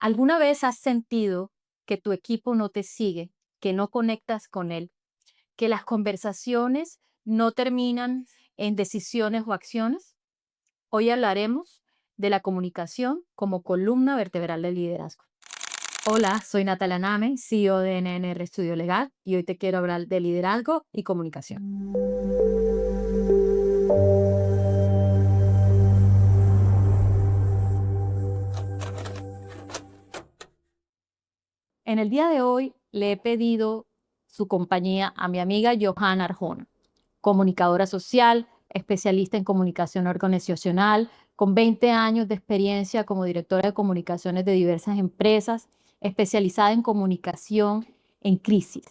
¿Alguna vez has sentido que tu equipo no te sigue, que no conectas con él, que las conversaciones no terminan en decisiones o acciones? Hoy hablaremos de la comunicación como columna vertebral del liderazgo. Hola, soy Natalia Name, CEO de NNR Estudio Legal, y hoy te quiero hablar de liderazgo y comunicación. En el día de hoy le he pedido su compañía a mi amiga Johanna Arjona, comunicadora social, especialista en comunicación organizacional, con 20 años de experiencia como directora de comunicaciones de diversas empresas, especializada en comunicación en crisis,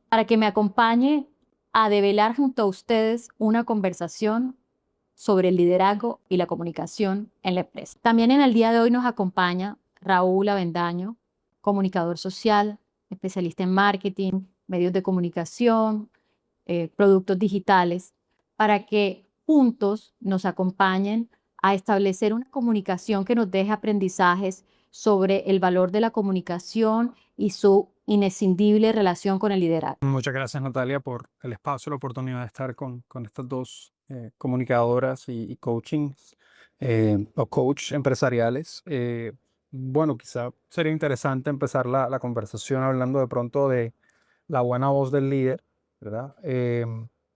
para que me acompañe a develar junto a ustedes una conversación sobre el liderazgo y la comunicación en la empresa. También en el día de hoy nos acompaña Raúl Avendaño, comunicador social, especialista en marketing, medios de comunicación, productos digitales, para que juntos nos acompañen a establecer una comunicación que nos deje aprendizajes sobre el valor de la comunicación y su inescindible relación con el liderazgo. Muchas gracias, Natalia, por el espacio, la oportunidad de estar con estas dos comunicadoras y coachings o coach empresariales. Bueno, quizá sería interesante empezar la conversación hablando de pronto de la buena voz del líder, ¿verdad?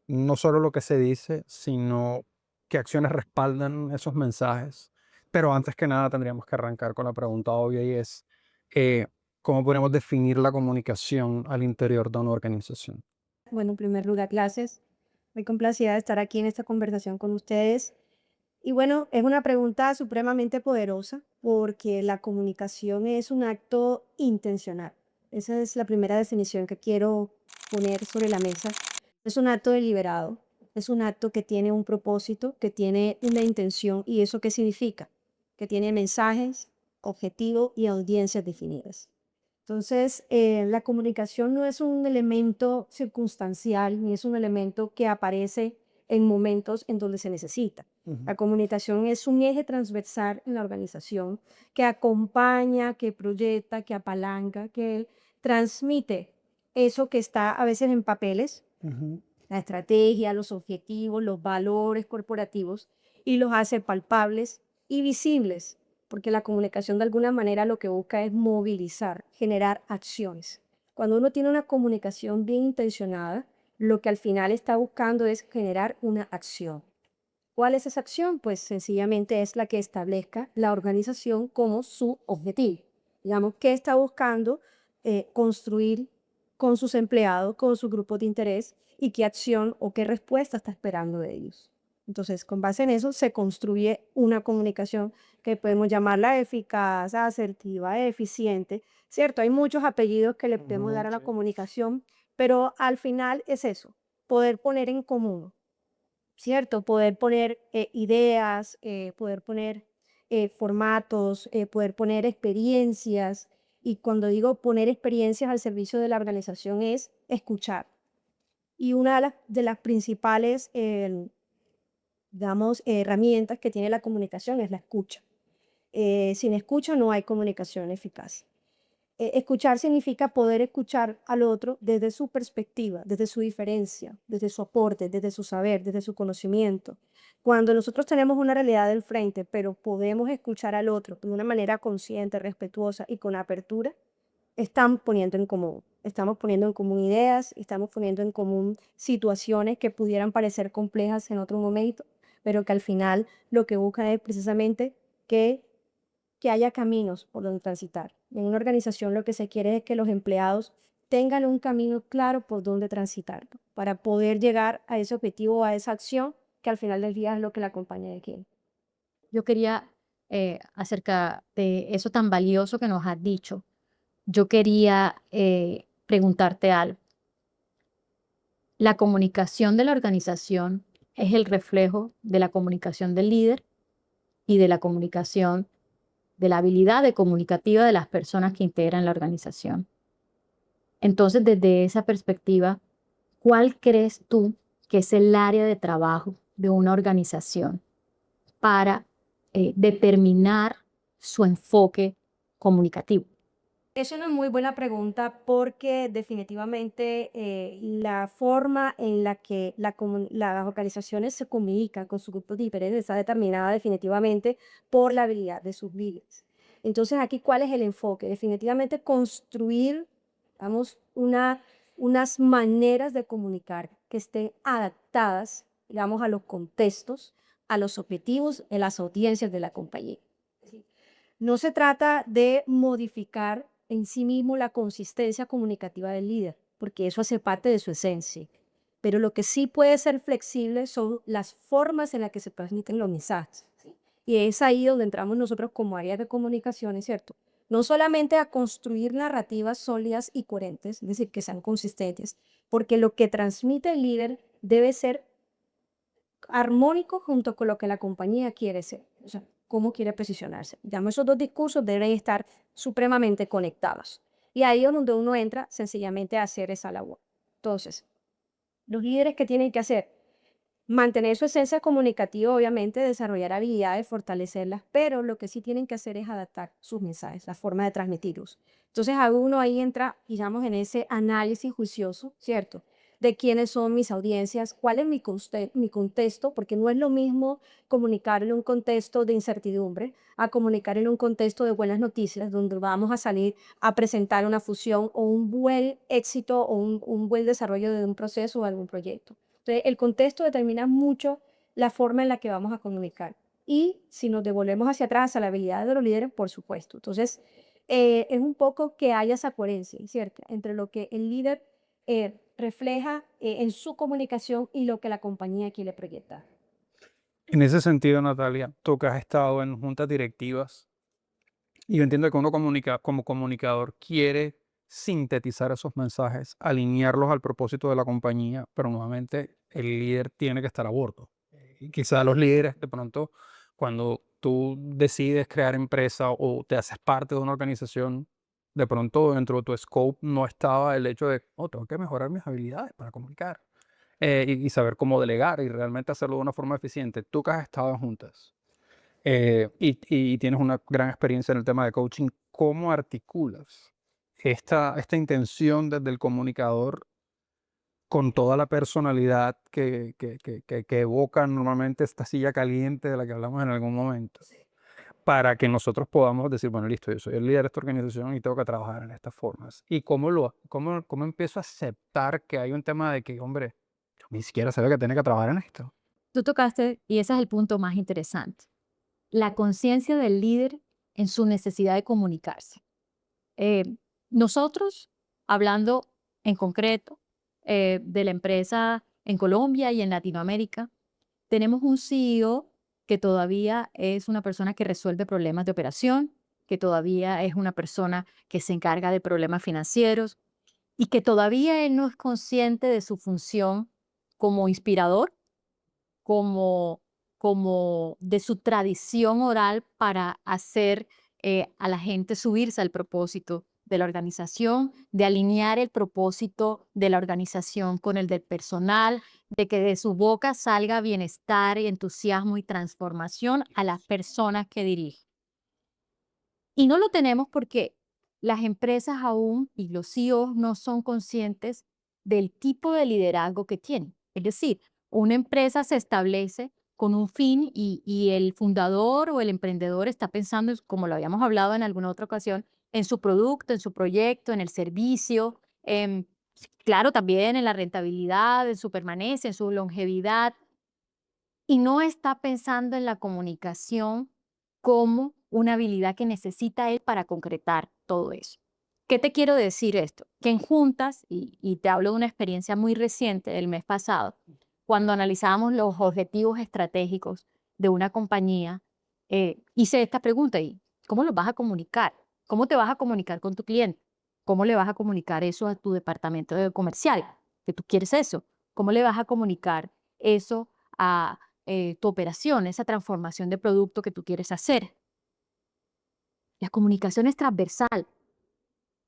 No solo lo que se dice, sino qué acciones respaldan esos mensajes. Pero antes que nada tendríamos que arrancar con la pregunta obvia y es, eh, ¿cómo podemos definir la comunicación al interior de una organización? Bueno, en primer lugar, gracias. Muy complacida de estar aquí en esta conversación con ustedes. Y bueno, es una pregunta supremamente poderosa porque la comunicación es un acto intencional. Esa es la primera definición que quiero poner sobre la mesa. Es un acto deliberado, es un acto que tiene un propósito, que tiene una intención. ¿Y eso qué significa? Que tiene mensajes, objetivos y audiencias definidas. Entonces, la comunicación no es un elemento circunstancial, ni es un elemento que aparece en momentos en donde se necesita. Ujú. La comunicación es un eje transversal en la organización que acompaña, que proyecta, que apalanca, que transmite eso que está a veces en papeles, Ujú. la estrategia, los objetivos, los valores corporativos, y los hace palpables y visibles, porque la comunicación de alguna manera lo que busca es movilizar, generar acciones. Cuando uno tiene una comunicación bien intencionada, lo que al final está buscando es generar una acción. ¿Cuál es esa acción? Pues sencillamente es la que establezca la organización como su objetivo. Digamos, ¿qué está buscando construir con sus empleados, con sus grupos de interés y qué acción o qué respuesta está esperando de ellos? Entonces, con base en eso se construye una comunicación que podemos llamarla eficaz, asertiva, eficiente, ¿cierto? Hay muchos apellidos que le podemos dar Ujú, a la sí. comunicación, pero al final es eso, poder poner en común, ¿cierto? Poder poner ideas, poder poner formatos, poder poner experiencias. Y cuando digo poner experiencias al servicio de la organización es escuchar. Y una de las principales, digamos, herramientas que tiene la comunicación es la escucha. Sin escucha no hay comunicación eficaz. Escuchar significa poder escuchar al otro desde su perspectiva, desde su diferencia, desde su aporte, desde su saber, desde su conocimiento. Cuando nosotros tenemos una realidad del frente, pero podemos escuchar al otro de una manera consciente, respetuosa y con apertura, estamos poniendo en común ideas, estamos poniendo en común situaciones que pudieran parecer complejas en otro momento, pero que al final lo que buscan es precisamente que haya caminos por donde transitar. En una organización lo que se quiere es que los empleados tengan un camino claro por donde transitar, ¿no? Para poder llegar a ese objetivo, a esa acción que al final del día es lo que la compañía quiere. Yo quería, acerca de eso tan valioso que nos has dicho, yo quería preguntarte algo. La comunicación de la organización es el reflejo de la comunicación del líder y de la comunicación, de la habilidad de comunicativa de las personas que integran la organización. Entonces, desde esa perspectiva, ¿cuál crees tú que es el área de trabajo de una organización para determinar su enfoque comunicativo? Es una muy buena pregunta porque definitivamente la forma en la que las organizaciones se comunican con sus grupos diferentes está determinada definitivamente por la habilidad de sus líderes. Entonces, aquí, ¿cuál es el enfoque? Definitivamente construir, digamos, unas maneras de comunicar que estén adaptadas, digamos, a los contextos, a los objetivos, en las audiencias de la compañía. No se trata de modificar en sí mismo la consistencia comunicativa del líder, porque eso hace parte de su esencia. Pero lo que sí puede ser flexible son las formas en las que se transmiten los mensajes. ¿Sí? Y es ahí donde entramos nosotros como área de comunicación, ¿es cierto? No solamente a construir narrativas sólidas y coherentes, es decir, que sean consistentes, porque lo que transmite el líder debe ser armónico junto con lo que la compañía quiere ser, o sea, cómo quiere posicionarse. Digamos, esos dos discursos deben estar supremamente conectados. Y ahí es donde uno entra sencillamente a hacer esa labor. Entonces, los líderes que tienen que hacer, mantener su esencia comunicativa, obviamente, desarrollar habilidades, fortalecerlas, pero lo que sí tienen que hacer es adaptar sus mensajes, la forma de transmitirlos. Entonces, a uno ahí entra, digamos, en ese análisis juicioso, ¿cierto? De quiénes son mis audiencias, cuál es mi contexto, porque no es lo mismo comunicar en un contexto de incertidumbre a comunicar en un contexto de buenas noticias, donde vamos a salir a presentar una fusión o un buen éxito o un buen desarrollo de un proceso o algún proyecto. Entonces, el contexto determina mucho la forma en la que vamos a comunicar. Y si nos devolvemos hacia atrás a la habilidad de los líderes, por supuesto. Entonces, es un poco que haya esa coherencia, ¿cierto? Entre lo que el líder refleja en su comunicación y lo que la compañía quiere proyectar. En ese sentido, Natalia, tú que has estado en juntas directivas, y yo entiendo que uno como comunicador quiere sintetizar esos mensajes, alinearlos al propósito de la compañía, pero nuevamente el líder tiene que estar a bordo. Y quizá los líderes, de pronto, cuando tú decides crear empresa o te haces parte de una organización, de pronto dentro de tu scope no estaba el hecho de, oh, tengo que mejorar mis habilidades para comunicar y saber cómo delegar y realmente hacerlo de una forma eficiente. Tú que has estado en juntas y tienes una gran experiencia en el tema de coaching, ¿cómo articulas esta intención desde el comunicador con toda la personalidad que evoca normalmente esta silla caliente de la que hablamos en algún momento? Para que nosotros podamos decir, bueno, listo, yo soy el líder de esta organización y tengo que trabajar en estas formas. ¿Y cómo empiezo a aceptar que hay un tema de que, hombre, yo ni siquiera sabía que tenía que trabajar en esto? Tú tocaste, y ese es el punto más interesante, la conciencia del líder en su necesidad de comunicarse. Nosotros, hablando en concreto de la empresa en Colombia y en Latinoamérica, tenemos un CEO que todavía es una persona que resuelve problemas de operación, que todavía es una persona que se encarga de problemas financieros y que todavía él no es consciente de su función como inspirador, como, como de su tradición oral para hacer a la gente subirse al propósito de la organización, de alinear el propósito de la organización con el del personal, de que de su boca salga bienestar y entusiasmo y transformación a las personas que dirige. Y no lo tenemos porque las empresas aún y los CEOs no son conscientes del tipo de liderazgo que tienen. Es decir, una empresa se establece con un fin y el fundador o el emprendedor está pensando, como lo habíamos hablado en alguna otra ocasión, en su producto, en su proyecto, en el servicio, claro, también en la rentabilidad, en su permanencia, en su longevidad, y no está pensando en la comunicación como una habilidad que necesita él para concretar todo eso. ¿Qué te quiero decir esto? Que en juntas, y te hablo de una experiencia muy reciente del mes pasado, cuando analizábamos los objetivos estratégicos de una compañía, hice esta pregunta y ¿cómo los vas a comunicar? ¿Cómo te vas a comunicar con tu cliente? ¿Cómo le vas a comunicar eso a tu departamento de comercial? Que tú quieres eso. ¿Cómo le vas a comunicar eso a tu operación, esa transformación de producto que tú quieres hacer? La comunicación es transversal.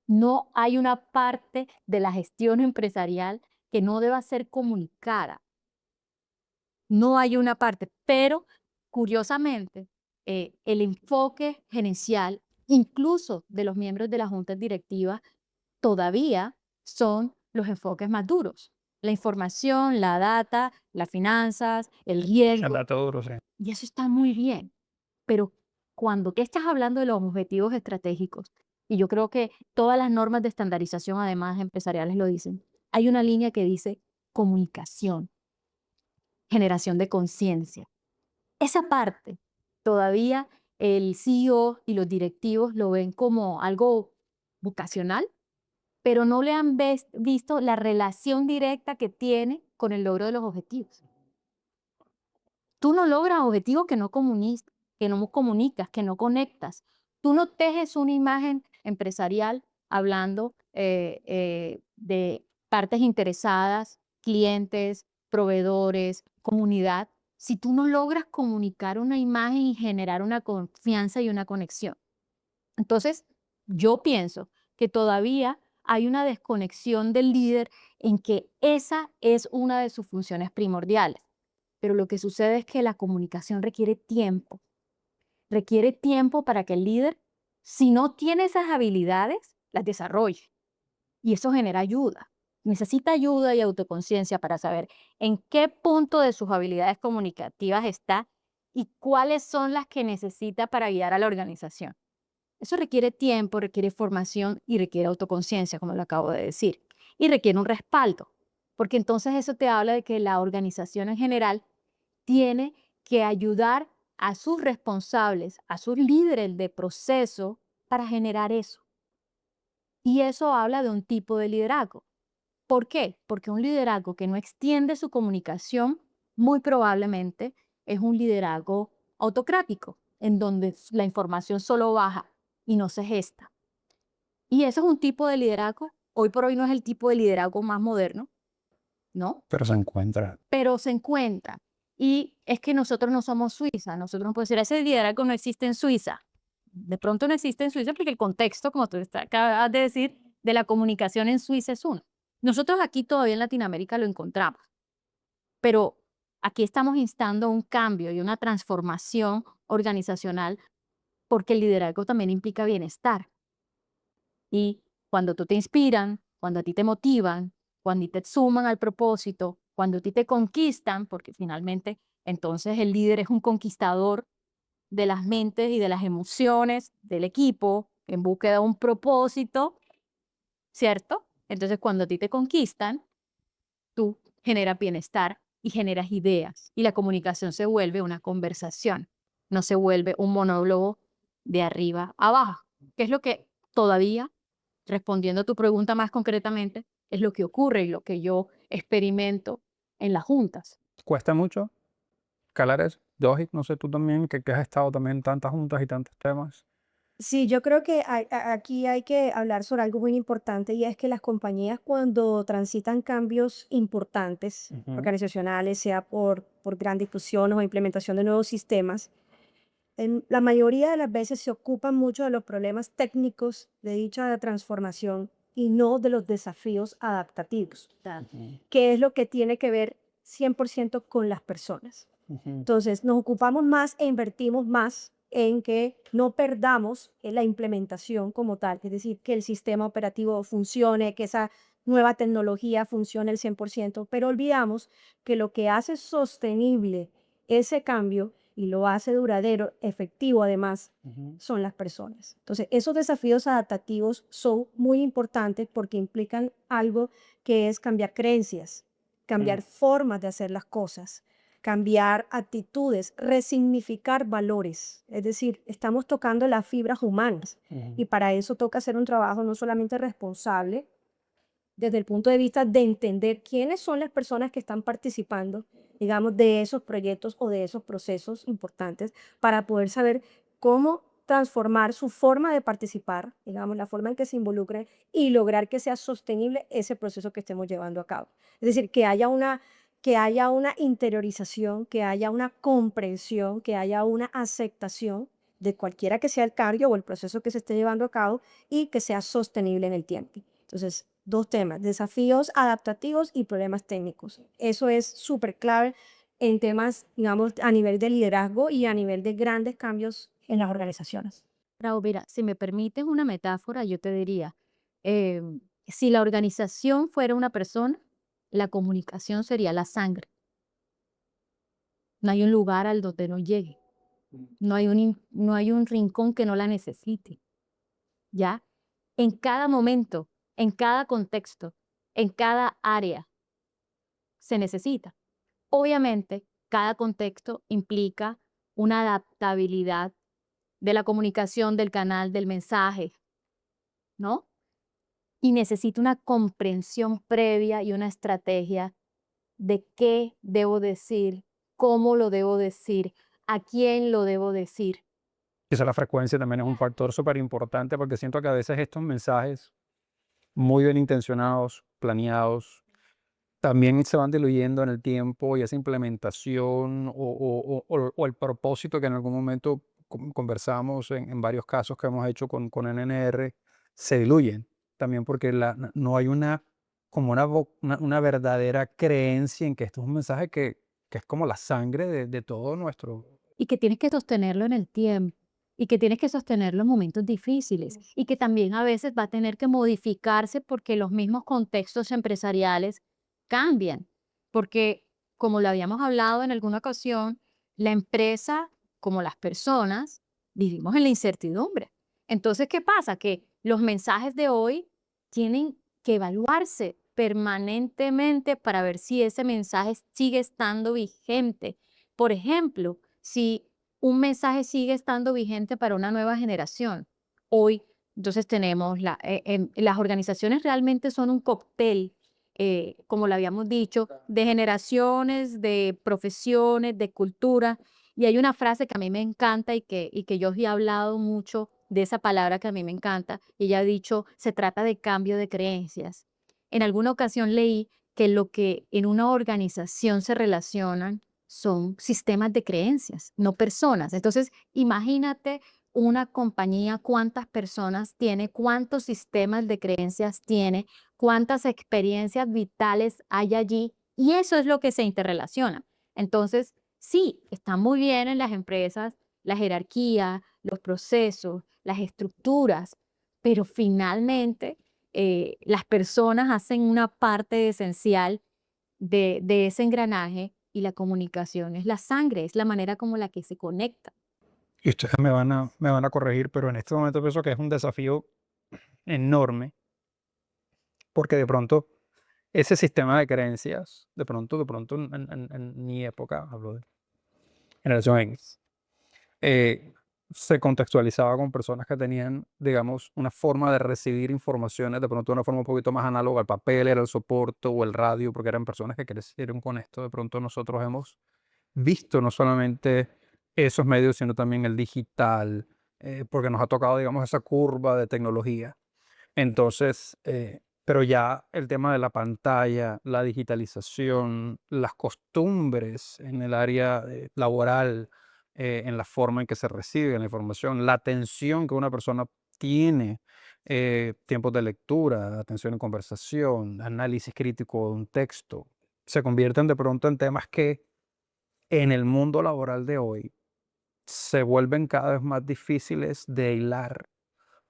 No hay una parte de la gestión empresarial que no deba ser comunicada. No hay una parte, pero curiosamente, el enfoque gerencial, incluso de los miembros de las juntas directivas, todavía son los enfoques más duros. La información, la data, las finanzas, el El riesgo, dato duro, sí. y eso está muy bien. Pero cuando tú estás hablando de los objetivos estratégicos, y yo creo que todas las normas de estandarización, además empresariales, lo dicen, hay una línea que dice comunicación, generación de conciencia. Esa parte todavía el CEO y los directivos lo ven como algo vocacional, pero no le han visto la relación directa que tiene con el logro de los objetivos. Tú no logras objetivos que no comunicas, que no conectas. Tú no tejes una imagen empresarial hablando de partes interesadas, clientes, proveedores, comunidad, si tú no logras comunicar una imagen y generar una confianza y una conexión. Entonces, yo pienso que todavía hay una desconexión del líder en que esa es una de sus funciones primordiales. Pero lo que sucede es que la comunicación requiere tiempo para que el líder, si no tiene esas habilidades, las desarrolle. Y eso genera ayuda. Necesita ayuda y autoconciencia para saber en qué punto de sus habilidades comunicativas está y cuáles son las que necesita para guiar a la organización. Eso requiere tiempo, requiere formación y requiere autoconciencia, como lo acabo de decir. Y requiere un respaldo, porque entonces eso te habla de que la organización en general tiene que ayudar a sus responsables, a sus líderes de proceso para generar eso. Y eso habla de un tipo de liderazgo. ¿Por qué? Porque un liderazgo que no extiende su comunicación muy probablemente es un liderazgo autocrático, en donde la información solo baja y no se gesta. Y eso es un tipo de liderazgo. Hoy por hoy no es el tipo de liderazgo más moderno, ¿no? Pero se encuentra. Pero se encuentra. Y es que nosotros no somos Suiza. Nosotros no podemos decir, ese liderazgo no existe en Suiza. De pronto no existe en Suiza porque el contexto, como tú acabas de decir, de la comunicación en Suiza es uno. Nosotros aquí todavía en Latinoamérica lo encontramos, pero aquí estamos instando un cambio y una transformación organizacional porque el liderazgo también implica bienestar. Y cuando tú te inspiran, cuando a ti te motivan, cuando te suman al propósito, cuando a ti te conquistan, porque finalmente entonces el líder es un conquistador de las mentes y de las emociones del equipo en búsqueda de un propósito, ¿cierto? Entonces cuando a ti te conquistan, tú generas bienestar y generas ideas y la comunicación se vuelve una conversación, no se vuelve un monólogo de arriba a abajo, que es lo que todavía, respondiendo a tu pregunta más concretamente, es lo que ocurre y lo que yo experimento en las juntas. ¿Cuesta mucho calar eso? Doji, no sé tú también, que has estado también en tantas juntas y tantos temas. Sí, yo creo que aquí hay que hablar sobre algo muy importante y es que las compañías cuando transitan cambios importantes Ujú. organizacionales, sea por gran discusión o implementación de nuevos sistemas, la mayoría de las veces se ocupan mucho de los problemas técnicos de dicha transformación y no de los desafíos adaptativos, Ujú. que es lo que tiene que ver 100% con las personas. Ujú. Entonces, nos ocupamos más e invertimos más en que no perdamos la implementación como tal, es decir, que el sistema operativo funcione, que esa nueva tecnología funcione al 100%, pero olvidamos que lo que hace sostenible ese cambio y lo hace duradero, efectivo además, Ujú. son las personas. Entonces, esos desafíos adaptativos son muy importantes porque implican algo que es cambiar creencias, cambiar formas de hacer las cosas, cambiar actitudes, resignificar valores. Es decir, estamos tocando las fibras humanas Ujú. y para eso toca hacer un trabajo no solamente responsable, desde el punto de vista de entender quiénes son las personas que están participando, digamos, de esos proyectos o de esos procesos importantes, para poder saber cómo transformar su forma de participar, digamos, la forma en que se involucre y lograr que sea sostenible ese proceso que estemos llevando a cabo. Es decir, que haya una interiorización, que haya una comprensión, que haya una aceptación de cualquiera que sea el cambio o el proceso que se esté llevando a cabo y que sea sostenible en el tiempo. Entonces, dos temas, desafíos adaptativos y problemas técnicos. Eso es súper clave en temas, digamos, a nivel de liderazgo y a nivel de grandes cambios en las organizaciones. Raúl, mira, si me permites una metáfora, yo te diría, si la organización fuera una persona, la comunicación sería la sangre. No hay un lugar al donde no llegue, no hay un rincón que no la necesite, ¿ya? En cada momento, en cada contexto, en cada área se necesita. Obviamente, cada contexto implica una adaptabilidad de la comunicación, del canal, del mensaje, ¿no? Y necesita una comprensión previa y una estrategia de qué debo decir, cómo lo debo decir, a quién lo debo decir. Quizá la frecuencia también es un factor súper importante porque siento que a veces estos mensajes muy bien intencionados, planeados, también se van diluyendo en el tiempo y esa implementación o el propósito que en algún momento conversamos en varios casos que hemos hecho con NNR, se diluyen. También porque no hay como una verdadera creencia en que esto es un mensaje que es como la sangre de todo nuestro. Y que tienes que sostenerlo en el tiempo, y que tienes que sostenerlo en momentos difíciles, y que también a veces va a tener que modificarse porque los mismos contextos empresariales cambian. Porque, como lo habíamos hablado en alguna ocasión, la empresa, como las personas, vivimos en la incertidumbre. Entonces, ¿qué pasa? Que los mensajes de hoy tienen que evaluarse permanentemente para ver si ese mensaje sigue estando vigente. Por ejemplo, si un mensaje sigue estando vigente para una nueva generación. Hoy, entonces tenemos, las organizaciones realmente son un cóctel, como lo habíamos dicho, de generaciones, de profesiones, de cultura. Y hay una frase que a mí me encanta y que yo he hablado mucho de esa palabra que a mí me encanta. Y ella ha dicho, se trata de cambio de creencias. En alguna ocasión leí que lo que en una organización se relacionan son sistemas de creencias, no personas. Entonces, imagínate una compañía, cuántas personas tiene, cuántos sistemas de creencias tiene, cuántas experiencias vitales hay allí, y eso es lo que se interrelaciona. Entonces, sí, está muy bien en las empresas la jerarquía, los procesos, las estructuras, pero finalmente las personas hacen una parte esencial de ese engranaje, y la comunicación es la sangre, es la manera como la que se conecta. Y ustedes me van a corregir, pero en este momento pienso que es un desafío enorme porque de pronto ese sistema de creencias, de pronto en mi época, hablo de generación X, eh, se contextualizaba con personas que tenían, digamos, una forma de recibir informaciones, de pronto de una forma un poquito más análoga al papel, era el soporte o el radio, porque eran personas que crecieron con esto. De pronto nosotros hemos visto no solamente esos medios, sino también el digital, porque nos ha tocado, digamos, esa curva de tecnología. Entonces, pero ya el tema de la pantalla, la digitalización, las costumbres en el área laboral, en la forma en que se recibe la información, la atención que una persona tiene, tiempos de lectura, atención en conversación, análisis crítico de un texto, se convierten de pronto en temas que en el mundo laboral de hoy se vuelven cada vez más difíciles de hilar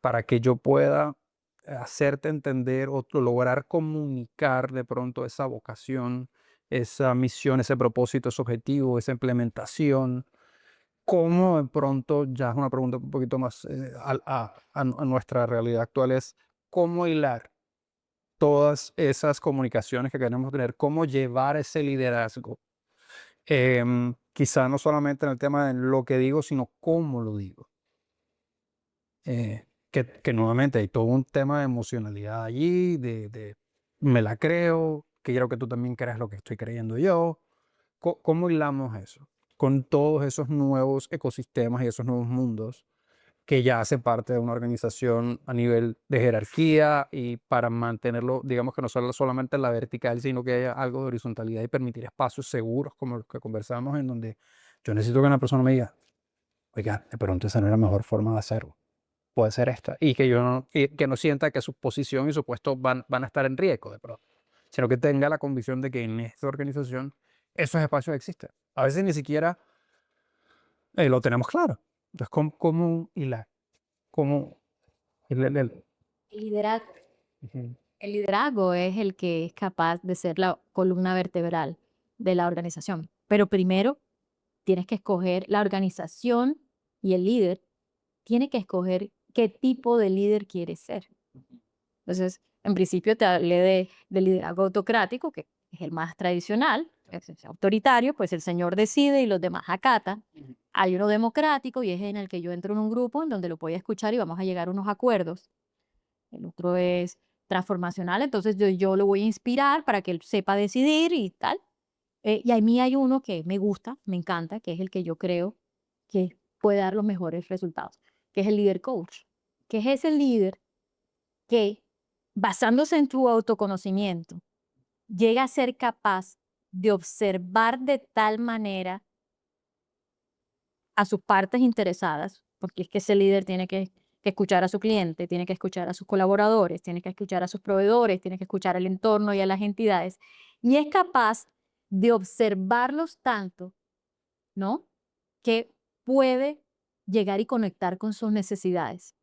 para que yo pueda hacerte entender o lograr comunicar de pronto esa vocación, esa misión, ese propósito, ese objetivo, esa implementación. ¿Cómo de pronto, ya es una pregunta un poquito más a nuestra realidad actual, es cómo hilar todas esas comunicaciones que queremos tener, cómo llevar ese liderazgo? Quizá no solamente en el tema de lo que digo, sino cómo lo digo. Que nuevamente hay todo un tema de emocionalidad allí, de me la creo, que quiero que tú también creas lo que estoy creyendo yo. ¿Cómo hilamos eso con todos esos nuevos ecosistemas y esos nuevos mundos que ya hacen parte de una organización a nivel de jerarquía y para mantenerlo, digamos que no solo solamente en la vertical, sino que haya algo de horizontalidad y permitir espacios seguros como los que conversamos en donde yo necesito que una persona me diga, oiga, de pronto esa no es la mejor forma de hacerlo, puede ser esta, y que yo no, y que no sienta que su posición y su puesto van a estar en riesgo de pronto, sino que tenga la convicción de que en esta organización esos espacios existen. A veces ni siquiera lo tenemos claro. Entonces, ¿cómo hilar? ¿Cómo El liderazgo. Ujú. El liderazgo es el que es capaz de ser la columna vertebral de la organización. Pero primero tienes que escoger la organización y el líder tiene que escoger qué tipo de líder quiere ser. Entonces, en principio te hablé del liderazgo autocrático, que es el más tradicional, es autoritario, pues el señor decide y los demás acatan. Hay uno democrático y es en el que yo entro en un grupo en donde lo voy a escuchar y vamos a llegar a unos acuerdos. El otro es transformacional, entonces yo lo voy a inspirar para que él sepa decidir y tal. Y a mí hay uno que me gusta, me encanta, que es el que yo creo que puede dar los mejores resultados, que es el líder coach, que es ese líder que, basándose en tu autoconocimiento, llega a ser capaz de observar de tal manera a sus partes interesadas, porque es que ese líder tiene que escuchar a su cliente, tiene que escuchar a sus colaboradores, tiene que escuchar a sus proveedores, tiene que escuchar al entorno y a las entidades, y es capaz de observarlos tanto, ¿no? Que puede llegar y conectar con sus necesidades.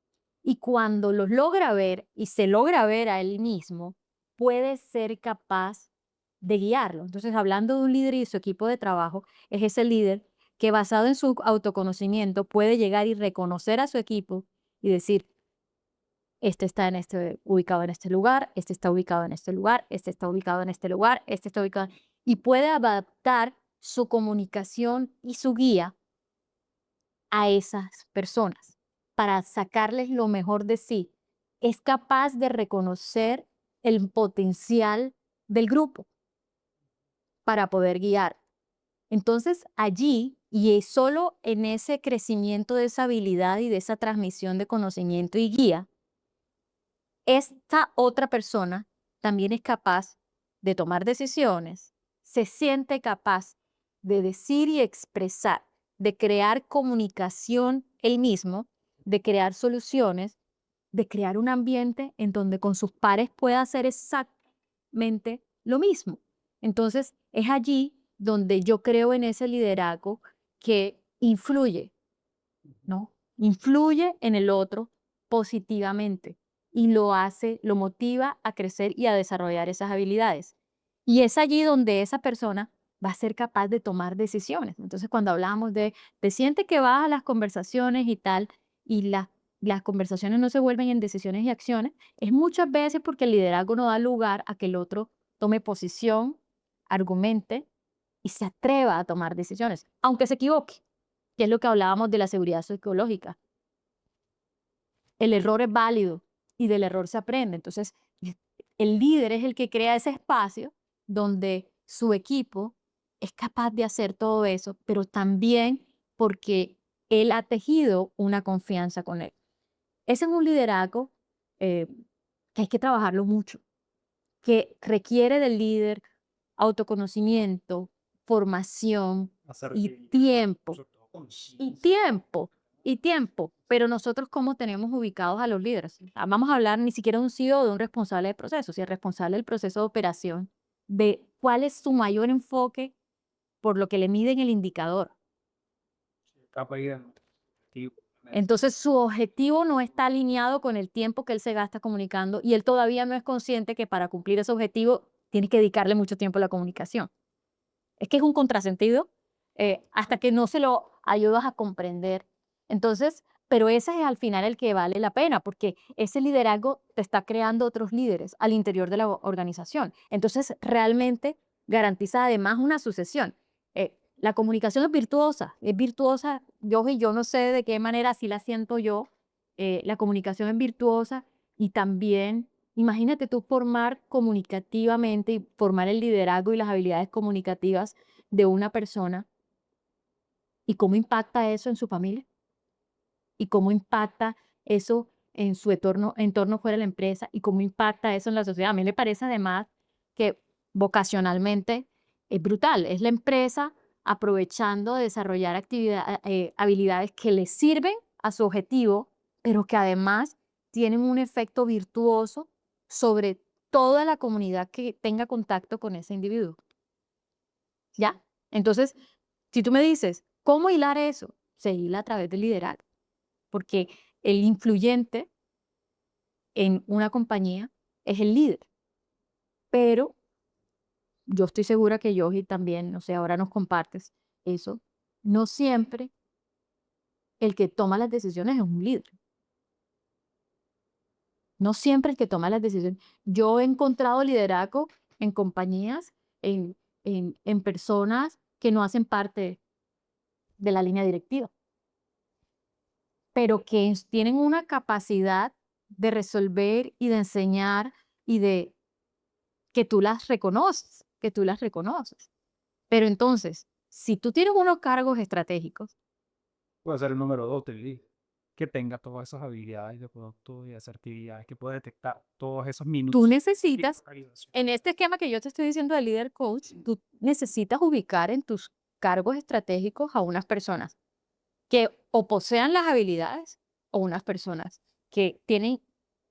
Y cuando los logra ver y se logra ver a él mismo, puede ser capaz de guiarlo. Entonces, hablando de un líder y su equipo de trabajo, es ese líder que basado en su autoconocimiento puede llegar y reconocer a su equipo y decir, este está ubicado en este lugar, este está ubicado en este lugar, este está ubicado en este lugar, este está ubicado, y puede adaptar su comunicación y su guía a esas personas para sacarles lo mejor de sí. Es capaz de reconocer el potencial del grupo para poder guiar. Entonces allí, y es solo en ese crecimiento de esa habilidad y de esa transmisión de conocimiento y guía, esta otra persona también es capaz de tomar decisiones, se siente capaz de decir y expresar, de crear comunicación él mismo, de crear soluciones, de crear un ambiente en donde con sus pares pueda hacer exactamente lo mismo. Entonces, es allí donde yo creo en ese liderazgo que influye, ¿no? Influye en el otro positivamente y lo hace, lo motiva a crecer y a desarrollar esas habilidades. Y es allí donde esa persona va a ser capaz de tomar decisiones. Entonces, cuando hablamos de siente que vas a las conversaciones y tal, y las conversaciones no se vuelven en decisiones y acciones, es muchas veces porque el liderazgo no da lugar a que el otro tome posición, argumente y se atreva a tomar decisiones, aunque se equivoque, que es lo que hablábamos de la seguridad psicológica. El error es válido y del error se aprende. Entonces, el líder es el que crea ese espacio donde su equipo es capaz de hacer todo eso, pero también porque él ha tejido una confianza con él. Ese es un liderazgo eh, que hay que trabajarlo mucho, que requiere del líder autoconocimiento, formación y tiempo. Y tiempo, y tiempo. Pero nosotros, ¿cómo tenemos ubicados a los líderes? Vamos a hablar ni siquiera de un CEO o de un responsable de procesos, si el responsable del proceso de operación, de cuál es su mayor enfoque por lo que le miden el indicador. Entonces, su objetivo no está alineado con el tiempo que él se gasta comunicando y él todavía no es consciente que para cumplir ese objetivo tiene que dedicarle mucho tiempo a la comunicación. Es que es un contrasentido hasta que no se lo ayudas a comprender. Entonces, pero ese es al final el que vale la pena, porque ese liderazgo te está creando otros líderes al interior de la organización. Entonces, realmente garantiza además una sucesión. La comunicación es virtuosa, yo no sé de qué manera así la siento yo, la comunicación es virtuosa y también imagínate tú formar comunicativamente y formar el liderazgo y las habilidades comunicativas de una persona y cómo impacta eso en su familia y cómo impacta eso en su entorno fuera de la empresa y cómo impacta eso en la sociedad. A mí me parece además que vocacionalmente es brutal. Es la empresa aprovechando de desarrollar habilidades que le sirven a su objetivo, pero que además tienen un efecto virtuoso sobre toda la comunidad que tenga contacto con ese individuo. ¿ya? Entonces, si tú me dices, ¿cómo hilar eso? Se hila a través del liderazgo, porque el influyente en una compañía es el líder, pero yo estoy segura que Yogi también, o sea, ahora nos compartes eso, no siempre el que toma las decisiones es un líder, no siempre el que toma las decisiones. Yo he encontrado liderazgo en compañías, en, en personas que no hacen parte de la línea directiva, pero que tienen una capacidad de resolver y de enseñar y de que tú las reconoces, que tú las reconoces. Pero entonces, si tú tienes unos cargos estratégicos, Puede ser el número 2, te diría. Que tenga todas esas habilidades de producto y asertividad, que pueda detectar todos esos tú minutos de necesitas, localización. en este esquema que yo te estoy diciendo de líder coach, tú necesitas ubicar en tus cargos estratégicos a unas personas que o posean las habilidades o unas personas que tienen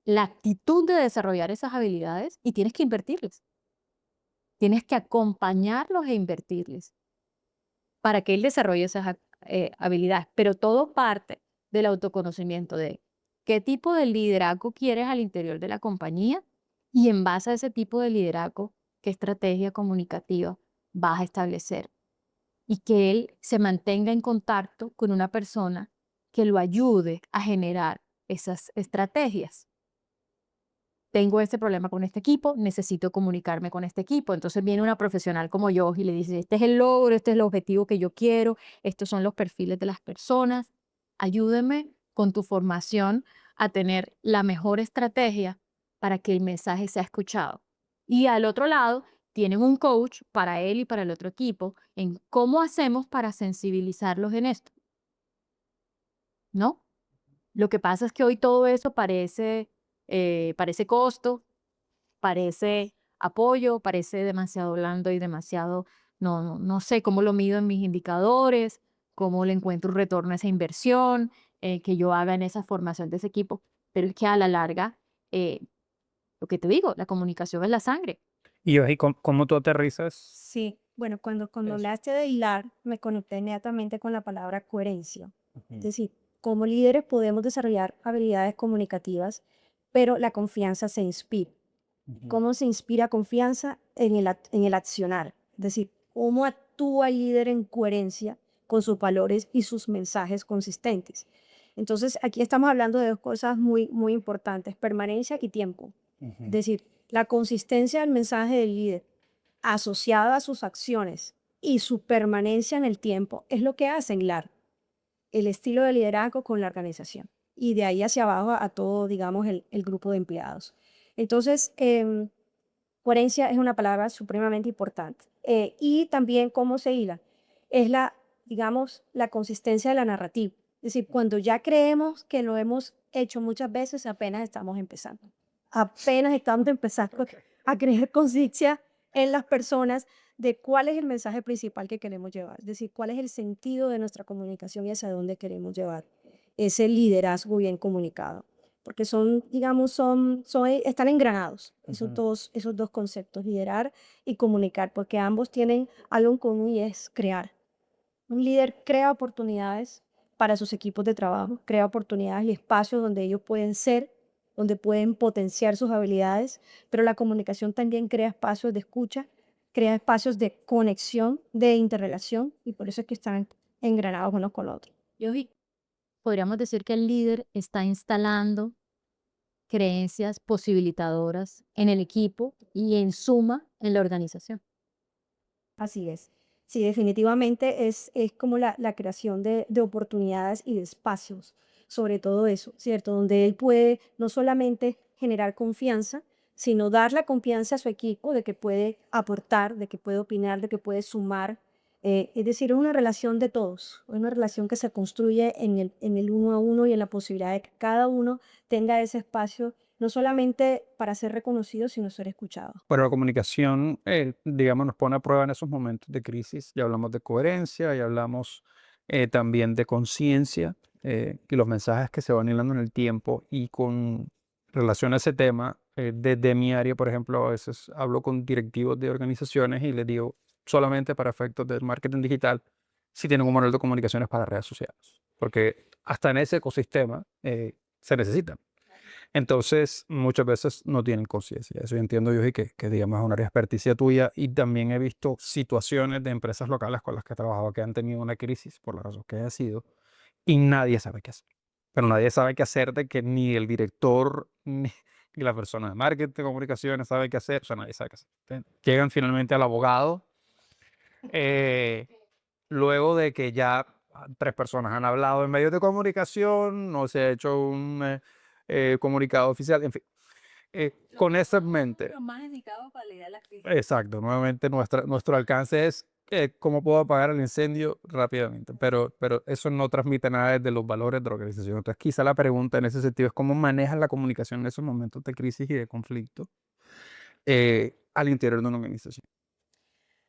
la actitud de desarrollar esas habilidades y tienes que invertirles. Tienes que acompañarlos e invertirles para que él desarrolle esas habilidades. Pero todo parte del autoconocimiento de qué tipo de liderazgo quieres al interior de la compañía y en base a ese tipo de liderazgo, qué estrategia comunicativa vas a establecer y que él se mantenga en contacto con una persona que lo ayude a generar esas estrategias. Tengo este problema con este equipo, necesito comunicarme con este equipo. Entonces viene una profesional como yo y le dice, este es el logro, este es el objetivo que yo quiero, estos son los perfiles de las personas. Ayúdeme con tu formación a tener la mejor estrategia para que el mensaje sea escuchado. Y al otro lado, tienen un coach para él y para el otro equipo en cómo hacemos para sensibilizarlos en esto, ¿no? Lo que pasa es que hoy todo eso parece costo, parece apoyo, parece demasiado blando y demasiado, no sé cómo lo mido en mis indicadores, cómo le encuentro un retorno a esa inversión, que yo haga en esa formación de ese equipo, pero es que a la larga, eh, lo que te digo, la comunicación es la sangre. Y Yoji, ¿cómo tú aterrizas Sí, bueno, cuando eso? hablaste de hilar, me conecté inmediatamente con la palabra coherencia. Es Ujú, decir, como líderes podemos desarrollar habilidades comunicativas, pero la confianza se inspira. ujú. ¿Cómo se inspira confianza? En el accionar. Es decir, cómo actúa el líder en coherencia con sus valores y sus mensajes consistentes. Entonces, aquí estamos hablando de dos cosas muy, muy importantes, permanencia y tiempo. Es Ujú. decir, la consistencia del mensaje del líder asociada a sus acciones y su permanencia en el tiempo es lo que hace hilar el estilo de liderazgo con la organización y de ahí hacia abajo a todo, digamos, el grupo de empleados. Entonces, coherencia es una palabra supremamente importante. Y también cómo se hila es la, digamos, la consistencia de la narrativa. Es decir, cuando ya creemos que lo hemos hecho muchas veces, apenas estamos empezando. Apenas estamos empezando a creer conciencia en las personas de cuál es el mensaje principal que queremos llevar. Es decir, cuál es el sentido de nuestra comunicación y hacia dónde queremos llevar ese liderazgo bien comunicado porque son, digamos, están engranados Ujú. esos dos conceptos, liderar y comunicar, porque ambos tienen algo en común y es crear. Un líder crea oportunidades para sus equipos de trabajo, crea oportunidades y espacios donde ellos pueden ser, donde pueden potenciar sus habilidades, pero la comunicación también crea espacios de escucha, crea espacios de conexión, de interrelación, y por eso es que están engranados unos con los otros. Yogi, podríamos decir que el líder está instalando creencias posibilitadoras en el equipo y en suma en la organización. Así es. Sí, definitivamente es como la creación de oportunidades y de espacios, sobre todo eso, ¿cierto? Donde él puede no solamente generar confianza, sino dar la confianza a su equipo de que puede aportar, de que puede opinar, de que puede sumar. Es decir, es una relación de todos, es una relación que se construye en el uno a uno y en la posibilidad de que cada uno tenga ese espacio, no solamente para ser reconocido, sino ser escuchado. Pero la comunicación, digamos, nos pone a prueba en esos momentos de crisis. Ya hablamos de coherencia, ya hablamos también de conciencia, y los mensajes que se van hilando en el tiempo. Y con relación a ese tema, desde mi área, por ejemplo, a veces hablo con directivos de organizaciones y les digo, solamente para efectos del marketing digital, sí tienen un manual de comunicaciones para redes sociales, porque hasta en ese ecosistema se necesitan. Entonces, muchas veces no tienen conciencia. Eso yo entiendo, yo, y que digamos es una área de experticia tuya. Y también he visto situaciones de empresas locales con las que he trabajado que han tenido una crisis, por la razón que haya sido, y nadie sabe qué hacer. Pero nadie sabe qué hacer, de que ni el director ni la persona de marketing, de comunicaciones sabe qué hacer. O sea, nadie sabe qué hacer. Entonces, llegan finalmente al abogado, eh, luego de que ya 3 personas han hablado en medios de comunicación, no se ha hecho un comunicado oficial, en fin. Con eso en mente, Los más dedicados para lidiar las crisis. exacto, nuevamente nuestro alcance es cómo puedo apagar el incendio rápidamente, pero eso no transmite nada de los valores de la organización. Entonces, quizá la pregunta en ese sentido es cómo manejas la comunicación en esos momentos de crisis y de conflicto al interior de una organización.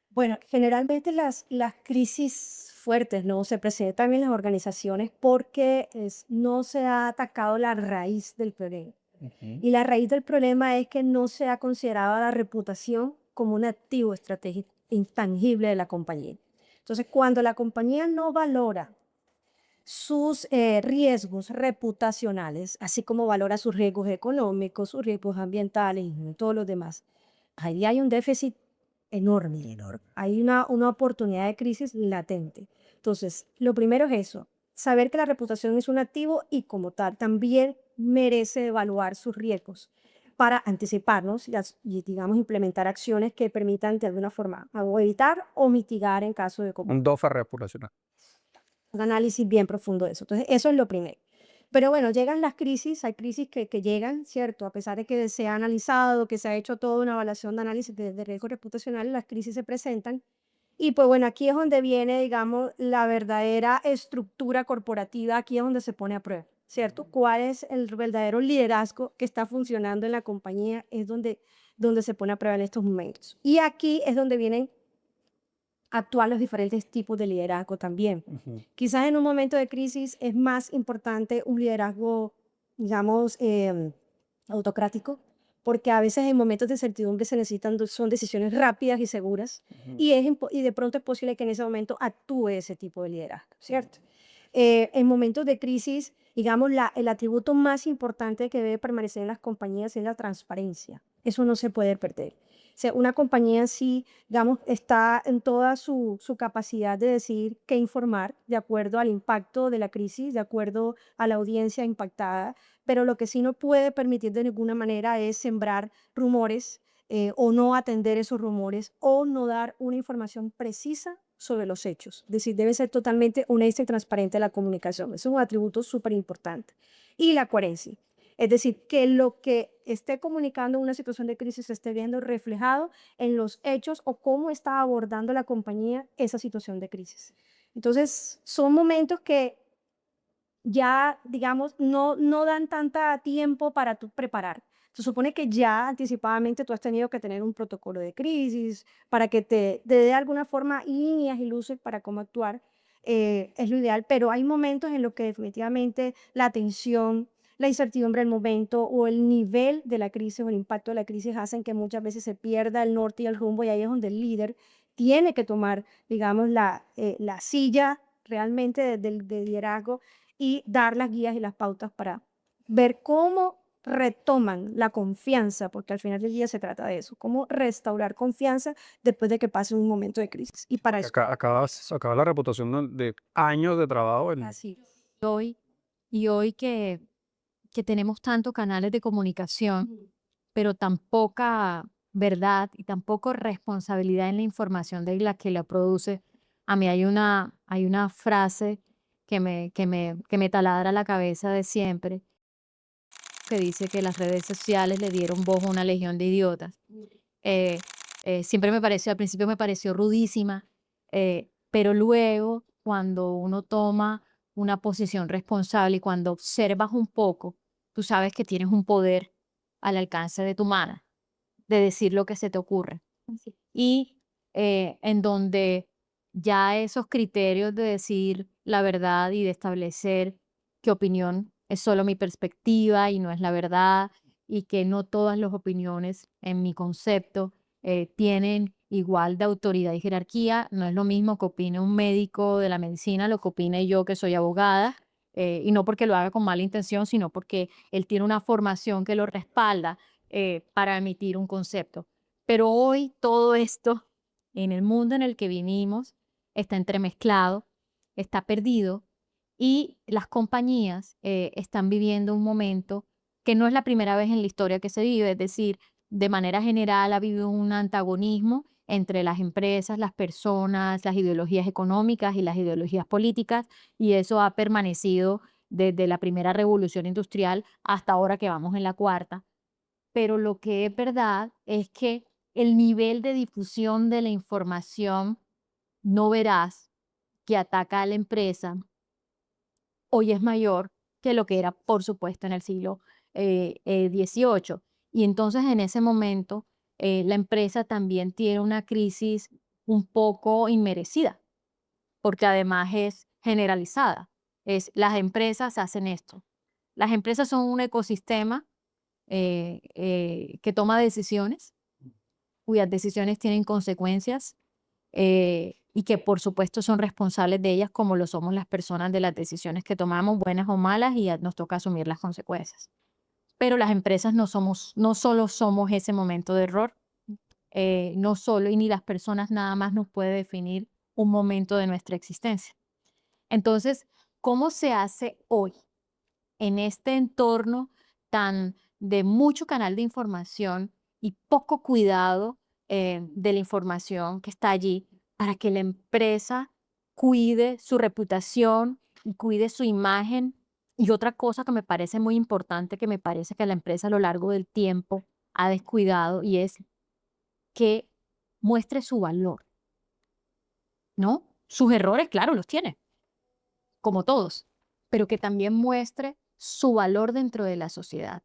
Bueno, generalmente las crisis fuertes, ¿no? Se presentan en las organizaciones porque no se ha atacado la raíz del problema. Ujú. Y la raíz del problema es que no se ha considerado la reputación como un activo estratégico intangible de la compañía. Entonces, cuando la compañía no valora sus riesgos reputacionales, así como valora sus riesgos económicos, sus riesgos ambientales y todos los demás, ahí hay un déficit enorme, enorme. Hay una oportunidad de crisis latente. Entonces, lo primero es eso, saber que la reputación es un activo y como tal también merece evaluar sus riesgos para anticiparnos y, digamos, implementar acciones que permitan de alguna forma o evitar o mitigar en caso de Un DOFA reputacional. un análisis bien profundo de eso. Entonces, eso es lo primero. Pero bueno, llegan las crisis, hay crisis que llegan, ¿cierto? A pesar de que se ha analizado, que se ha hecho toda una evaluación de análisis de riesgo reputacional, las crisis se presentan. Y pues bueno, aquí es donde viene, digamos, la verdadera estructura corporativa, aquí es donde se pone a prueba, ¿cierto? ¿Cuál es el verdadero liderazgo que está funcionando en la compañía? Es donde se pone a prueba en estos momentos. Y aquí es donde vienen a actuar los diferentes tipos de liderazgo también. Ujú. Quizás en un momento de crisis es más importante un liderazgo, digamos, autocrático, porque a veces en momentos de incertidumbre se necesitan, son decisiones rápidas y seguras, Ujú. y de pronto es posible que en ese momento actúe ese tipo de liderazgo, ¿cierto? En momentos de crisis, digamos, el atributo más importante que debe permanecer en las compañías es la transparencia. Eso no se puede perder. O sea, una compañía en sí, digamos, está en toda su capacidad de decir qué informar de acuerdo al impacto de la crisis, de acuerdo a la audiencia impactada, pero lo que sí no puede permitir de ninguna manera es sembrar rumores o no atender esos rumores o no dar una información precisa sobre los hechos. Es decir, debe ser totalmente honesta y transparente la comunicación. Es un atributo súper importante. Y la coherencia. Es decir, que lo que esté comunicando en una situación de crisis se esté viendo reflejado en los hechos o cómo está abordando la compañía esa situación de crisis. Entonces, son momentos que ya, digamos, no dan tanta tiempo para tú preparar. Se supone que ya anticipadamente tú has tenido que tener un protocolo de crisis para que te dé de alguna forma líneas y luces para cómo actuar. Es lo ideal, pero hay momentos en los que definitivamente la tensión, la incertidumbre del momento o el nivel de la crisis o el impacto de la crisis hacen que muchas veces se pierda el norte y el rumbo y ahí es donde el líder tiene que tomar, digamos, la silla realmente del liderazgo y dar las guías y las pautas para ver cómo retoman la confianza, porque al final del día se trata de eso, cómo restaurar confianza después de que pase un momento de crisis. Y para Porque eso, acaba la reputación de años de trabajo así. Y hoy que tenemos tantos canales de comunicación, pero tan poca verdad y tan poca responsabilidad en la información de la que la produce. A mí hay una frase que me taladra la cabeza de siempre, que dice que las redes sociales le dieron voz a una legión de idiotas. Eh, siempre me pareció, al principio me pareció rudísima, pero luego cuando uno toma una posición responsable y cuando observas un poco, tú sabes que tienes un poder al alcance de tu mano de decir lo que se te ocurre. Así. Y en donde ya esos criterios de decir la verdad y de establecer qué opinión es solo mi perspectiva y no es la verdad y que no todas las opiniones en mi concepto tienen igual de autoridad y jerarquía. No es lo mismo que opine un médico de la medicina, lo que opine yo, que soy abogada, y no porque lo haga con mala intención, sino porque él tiene una formación que lo respalda para emitir un concepto. Pero hoy todo esto, en el mundo en el que vivimos, está entremezclado, está perdido, y las compañías están viviendo un momento que no es la primera vez en la historia que se vive, es decir, de manera general ha habido un antagonismo entre las empresas, las personas, las ideologías económicas y las ideologías políticas, y eso ha permanecido desde la primera revolución industrial hasta ahora que vamos en la cuarta. Pero lo que es verdad es que el nivel de difusión de la información no veraz que ataca a la empresa hoy es mayor que lo que era, por supuesto, en el siglo XVIII. Y entonces en ese momento la empresa también tiene una crisis un poco inmerecida, porque además es generalizada. Las empresas hacen esto. Las empresas son un ecosistema que toma decisiones, cuyas decisiones tienen consecuencias y que por supuesto son responsables de ellas como lo somos las personas de las decisiones que tomamos, buenas o malas, y nos toca asumir las consecuencias. Pero las empresas no solo somos ese momento de error, no solo, y ni las personas nada más nos puede definir un momento de nuestra existencia. Entonces, ¿cómo se hace hoy en este entorno tan de mucho canal de información y poco cuidado de la información que está allí para que la empresa cuide su reputación y cuide su imagen? Y otra cosa que me parece muy importante, que me parece que la empresa a lo largo del tiempo ha descuidado, y es que muestre su valor, ¿no? Sus errores, claro, los tiene, como todos, pero que también muestre su valor dentro de la sociedad,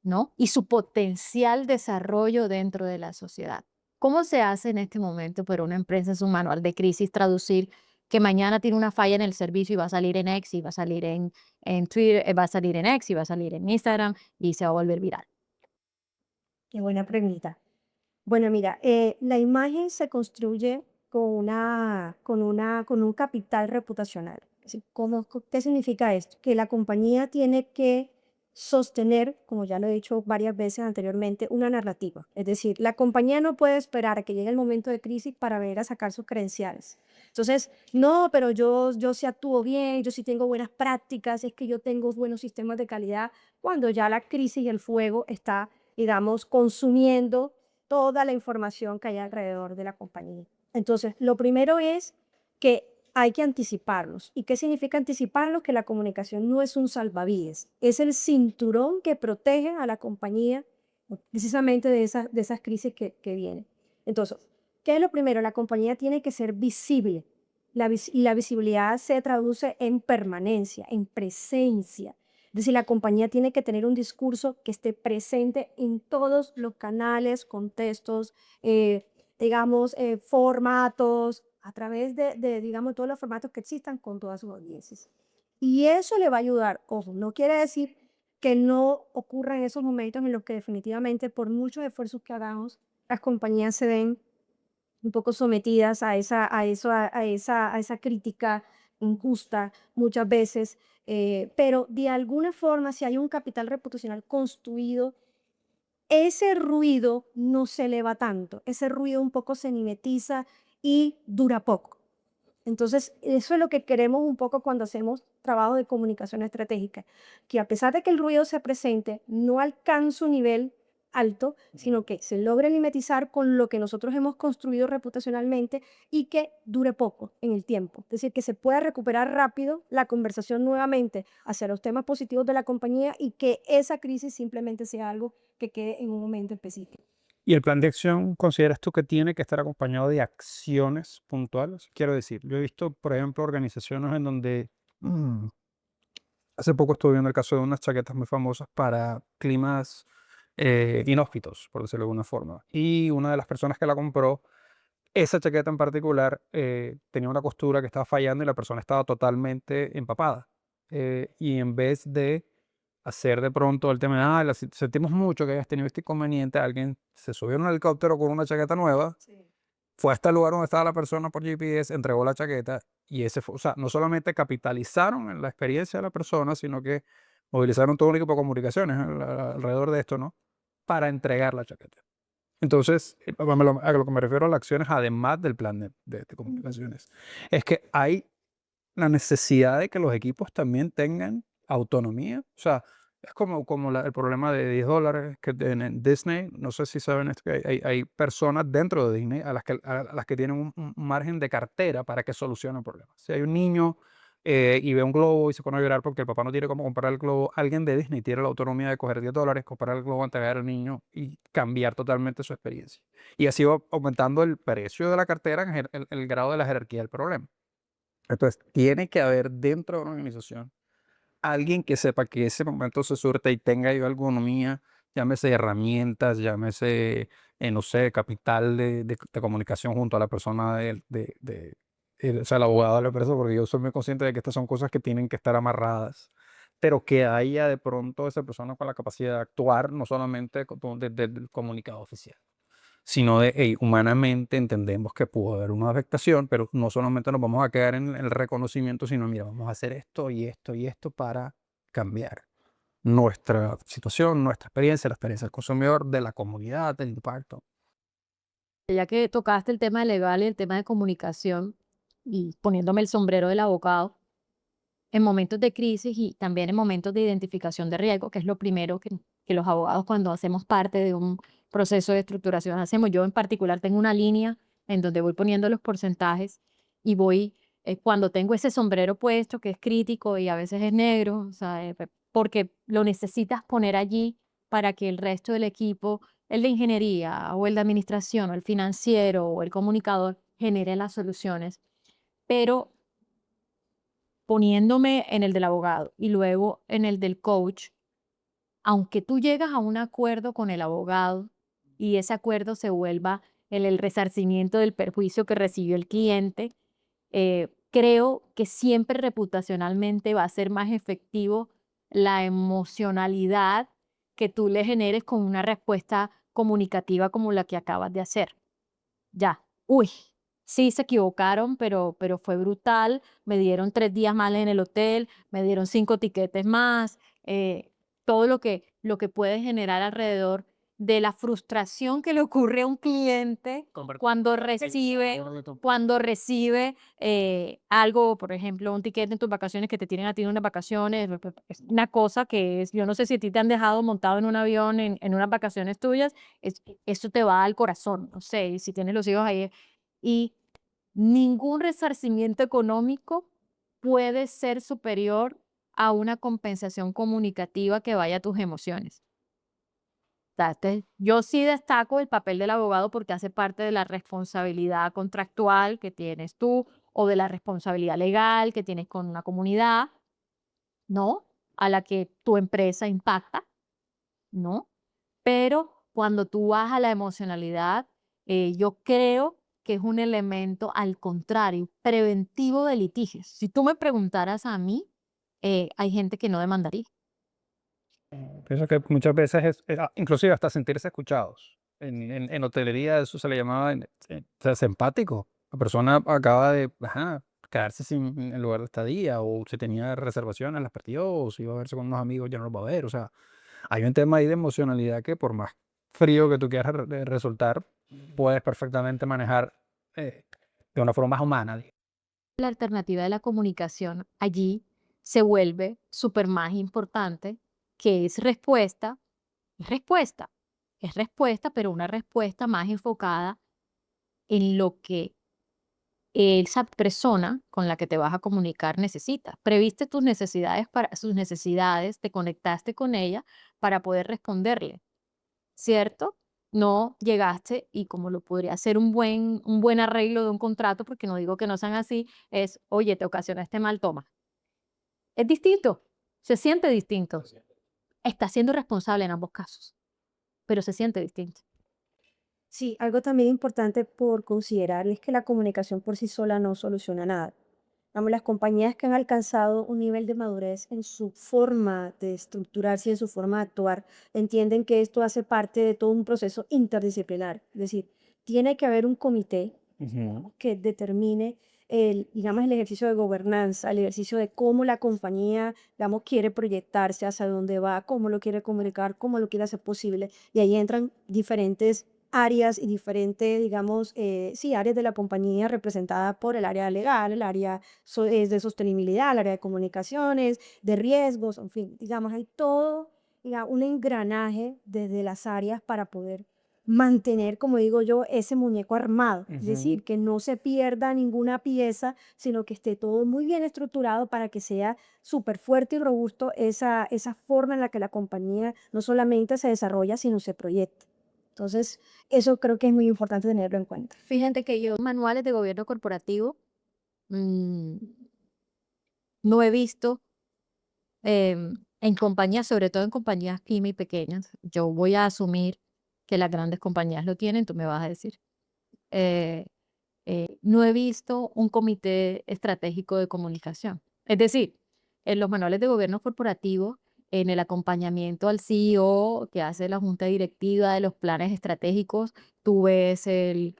¿no? Y su potencial desarrollo dentro de la sociedad. ¿Cómo se hace en este momento para una empresa en su manual de crisis traducir que mañana tiene una falla en el servicio y va a salir en X, y va a salir en Twitter, va a salir en X, y va a salir en Instagram y se va a volver viral? Qué buena pregunta. Bueno, mira, la imagen se construye con un capital reputacional. Es decir, ¿qué significa esto? Que la compañía tiene que sostener, como ya lo he dicho varias veces anteriormente, una narrativa. Es decir, la compañía no puede esperar a que llegue el momento de crisis para venir a sacar sus credenciales. Entonces, no, pero yo sí actúo bien, yo sí tengo buenas prácticas, es que yo tengo buenos sistemas de calidad, cuando ya la crisis y el fuego está, digamos, consumiendo toda la información que hay alrededor de la compañía. Entonces, lo primero es que hay que anticiparlos. ¿Y qué significa anticiparlos? Que la comunicación no es un salvavidas, es el cinturón que protege a la compañía precisamente de esas crisis que vienen. Entonces, ¿qué es lo primero? La compañía tiene que ser visible. Y la visibilidad se traduce en permanencia, en presencia. Es decir, la compañía tiene que tener un discurso que esté presente en todos los canales, contextos, digamos, formatos, a través digamos, todos los formatos que existan con todas sus audiencias. Y eso le va a ayudar, ojo, no quiere decir que no ocurran esos momentos en los que definitivamente, por muchos esfuerzos que hagamos, las compañías se ven un poco sometidas a esa crítica injusta muchas veces, pero de alguna forma, si hay un capital reputacional construido, ese ruido no se eleva tanto, ese ruido un poco se mimetiza y dura poco. Entonces, eso es lo que queremos un poco cuando hacemos trabajo de comunicación estratégica, que a pesar de que el ruido se presente, no alcanza un nivel alto, sino que se logre mimetizar con lo que nosotros hemos construido reputacionalmente y que dure poco en el tiempo. Es decir, que se pueda recuperar rápido la conversación nuevamente hacia los temas positivos de la compañía y que esa crisis simplemente sea algo que quede en un momento específico. ¿Y el plan de acción consideras tú que tiene que estar acompañado de acciones puntuales? Quiero decir, yo he visto, por ejemplo, organizaciones en donde hace poco estuve viendo el caso de unas chaquetas muy famosas para climas inhóspitos, por decirlo de alguna forma. Y una de las personas que la compró, esa chaqueta en particular, tenía una costura que estaba fallando y la persona estaba totalmente empapada. Y en vez de hacer de pronto el tema de, sentimos mucho que hayas tenido este inconveniente, alguien se subió en un helicóptero con una chaqueta nueva, Sí. fue hasta el lugar donde estaba la persona por GPS, entregó la chaqueta y ese fue, o sea, no solamente capitalizaron en la experiencia de la persona, sino que movilizaron todo un equipo de comunicaciones alrededor de esto, ¿no? Para entregar la chaqueta. Entonces, a lo que me refiero a las acciones, además del plan de comunicaciones, es que hay la necesidad de que los equipos también tengan autonomía. O sea, es como el problema de $10 que en Disney, no sé si saben esto, que hay personas dentro de Disney a las que tienen un margen de cartera para que solucionen problemas. Si hay un niño y ve un globo y se pone a llorar porque el papá no tiene cómo comprar el globo, alguien de Disney tiene la autonomía de coger $10, comprar el globo, entregar al niño y cambiar totalmente su experiencia. Y así va aumentando el precio de la cartera, el grado de la jerarquía del problema. Entonces, tiene que haber dentro de una organización alguien que sepa que ese momento se surta y tenga yo autonomía, llámese herramientas, llámese, no sé, capital de comunicación junto a la persona, o sea, el abogado de la empresa, porque yo soy muy consciente de que estas son cosas que tienen que estar amarradas, pero que haya de pronto esa persona con la capacidad de actuar, no solamente desde el comunicado oficial, sino de, hey, humanamente entendemos que pudo haber una afectación, pero no solamente nos vamos a quedar en el reconocimiento, sino mira, vamos a hacer esto y esto y esto para cambiar nuestra situación, nuestra experiencia, la experiencia del consumidor, de la comunidad, del impacto. Ya que tocaste el tema legal y el tema de comunicación, y poniéndome el sombrero del abogado, en momentos de crisis y también en momentos de identificación de riesgo, que es lo primero que los abogados cuando hacemos parte de un proceso de estructuración hacemos. Yo en particular tengo una línea en donde voy poniendo los porcentajes y voy, cuando tengo ese sombrero puesto, que es crítico y a veces es negro, o sea, porque lo necesitas poner allí para que el resto del equipo, el de ingeniería o el de administración o el financiero o el comunicador, genere las soluciones. Pero poniéndome en el del abogado y luego en el del coach, aunque tú llegas a un acuerdo con el abogado y ese acuerdo se vuelva el resarcimiento del perjuicio que recibió el cliente, creo que siempre reputacionalmente va a ser más efectivo la emocionalidad que tú le generes con una respuesta comunicativa como la que acabas de hacer. Ya, uy, sí se equivocaron, pero fue brutal. Me dieron 3 días más en el hotel, me dieron 5 tiquetes más, todo lo que puede generar alrededor de la frustración que le ocurre a un cliente cuando recibe algo, por ejemplo, un tiquete en tus vacaciones que te tienen a ti en unas vacaciones. Es una cosa que es, yo no sé si a ti te han dejado montado en un avión en unas vacaciones tuyas, eso te va al corazón, no sé, y si tienes los hijos ahí. Y ningún resarcimiento económico puede ser superior a una compensación comunicativa que vaya a tus emociones. O sea, yo sí destaco el papel del abogado porque hace parte de la responsabilidad contractual que tienes tú o de la responsabilidad legal que tienes con una comunidad, ¿no? A la que tu empresa impacta, ¿no? Pero cuando tú vas a la emocionalidad, yo creo que es un elemento, al contrario, preventivo de litigios. Si tú me preguntaras a mí, hay gente que no demandaría. Pienso que muchas veces inclusive hasta sentirse escuchados. En hotelería eso se le llamaba ser empático. La persona acaba de quedarse sin el lugar de estadía, o si tenía reservaciones las perdió, o si iba a verse con unos amigos ya no los va a ver. O sea, hay un tema ahí de emocionalidad que por más frío que tú quieras resultar, puedes perfectamente manejar de una forma más humana. La alternativa de la comunicación allí se vuelve súper más importante, que es respuesta, es respuesta, pero una respuesta más enfocada en lo que esa persona con la que te vas a comunicar necesita. Previste sus necesidades, te conectaste con ella para poder responderle, ¿cierto? No llegaste y como lo podría ser un buen arreglo de un contrato, porque no digo que no sean así, es, oye, te ocasiona este mal, toma. Es distinto, se siente distinto. Está siendo responsable en ambos casos, pero se siente distinto. Sí, algo también importante por considerar es que la comunicación por sí sola no soluciona nada. Vamos, las compañías que han alcanzado un nivel de madurez en su forma de estructurarse y en su forma de actuar, entienden que esto hace parte de todo un proceso interdisciplinar. Es decir, tiene que haber un comité que determine digamos, el ejercicio de gobernanza, el ejercicio de cómo la compañía, digamos, quiere proyectarse, hacia dónde va, cómo lo quiere comunicar, cómo lo quiere hacer posible. Y ahí entran diferentes áreas y diferentes, digamos, sí, áreas de la compañía representadas por el área legal, el área es de sostenibilidad, el área de comunicaciones, de riesgos, en fin, digamos, hay todo, digamos, un engranaje desde las áreas para poder mantener, como digo yo, ese muñeco armado. Es decir, que no se pierda ninguna pieza, sino que esté todo muy bien estructurado para que sea súper fuerte y robusto esa forma en la que la compañía no solamente se desarrolla, sino se proyecta. Entonces, eso creo que es muy importante tenerlo en cuenta. Fíjate que yo manuales de gobierno corporativo mm, no he visto en compañías, sobre todo en compañías pyme y pequeñas. Yo voy a asumir que las grandes compañías lo tienen, tú me vas a decir. eh, no he visto un comité estratégico de comunicación. Es decir, en los manuales de gobierno corporativo, en el acompañamiento al CEO que hace la junta directiva de los planes estratégicos, tú ves el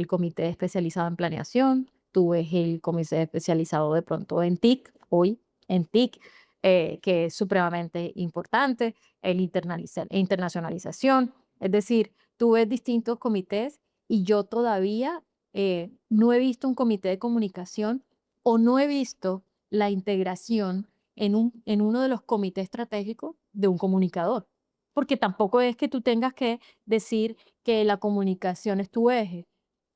comité especializado en planeación, tú ves el comité especializado de pronto en TIC, hoy en TIC, que es supremamente importante, internacionalización. Es decir, tú ves distintos comités y yo todavía no he visto un comité de comunicación o no he visto la integración en uno de los comités estratégicos de un comunicador. Porque tampoco es que tú tengas que decir que la comunicación es tu eje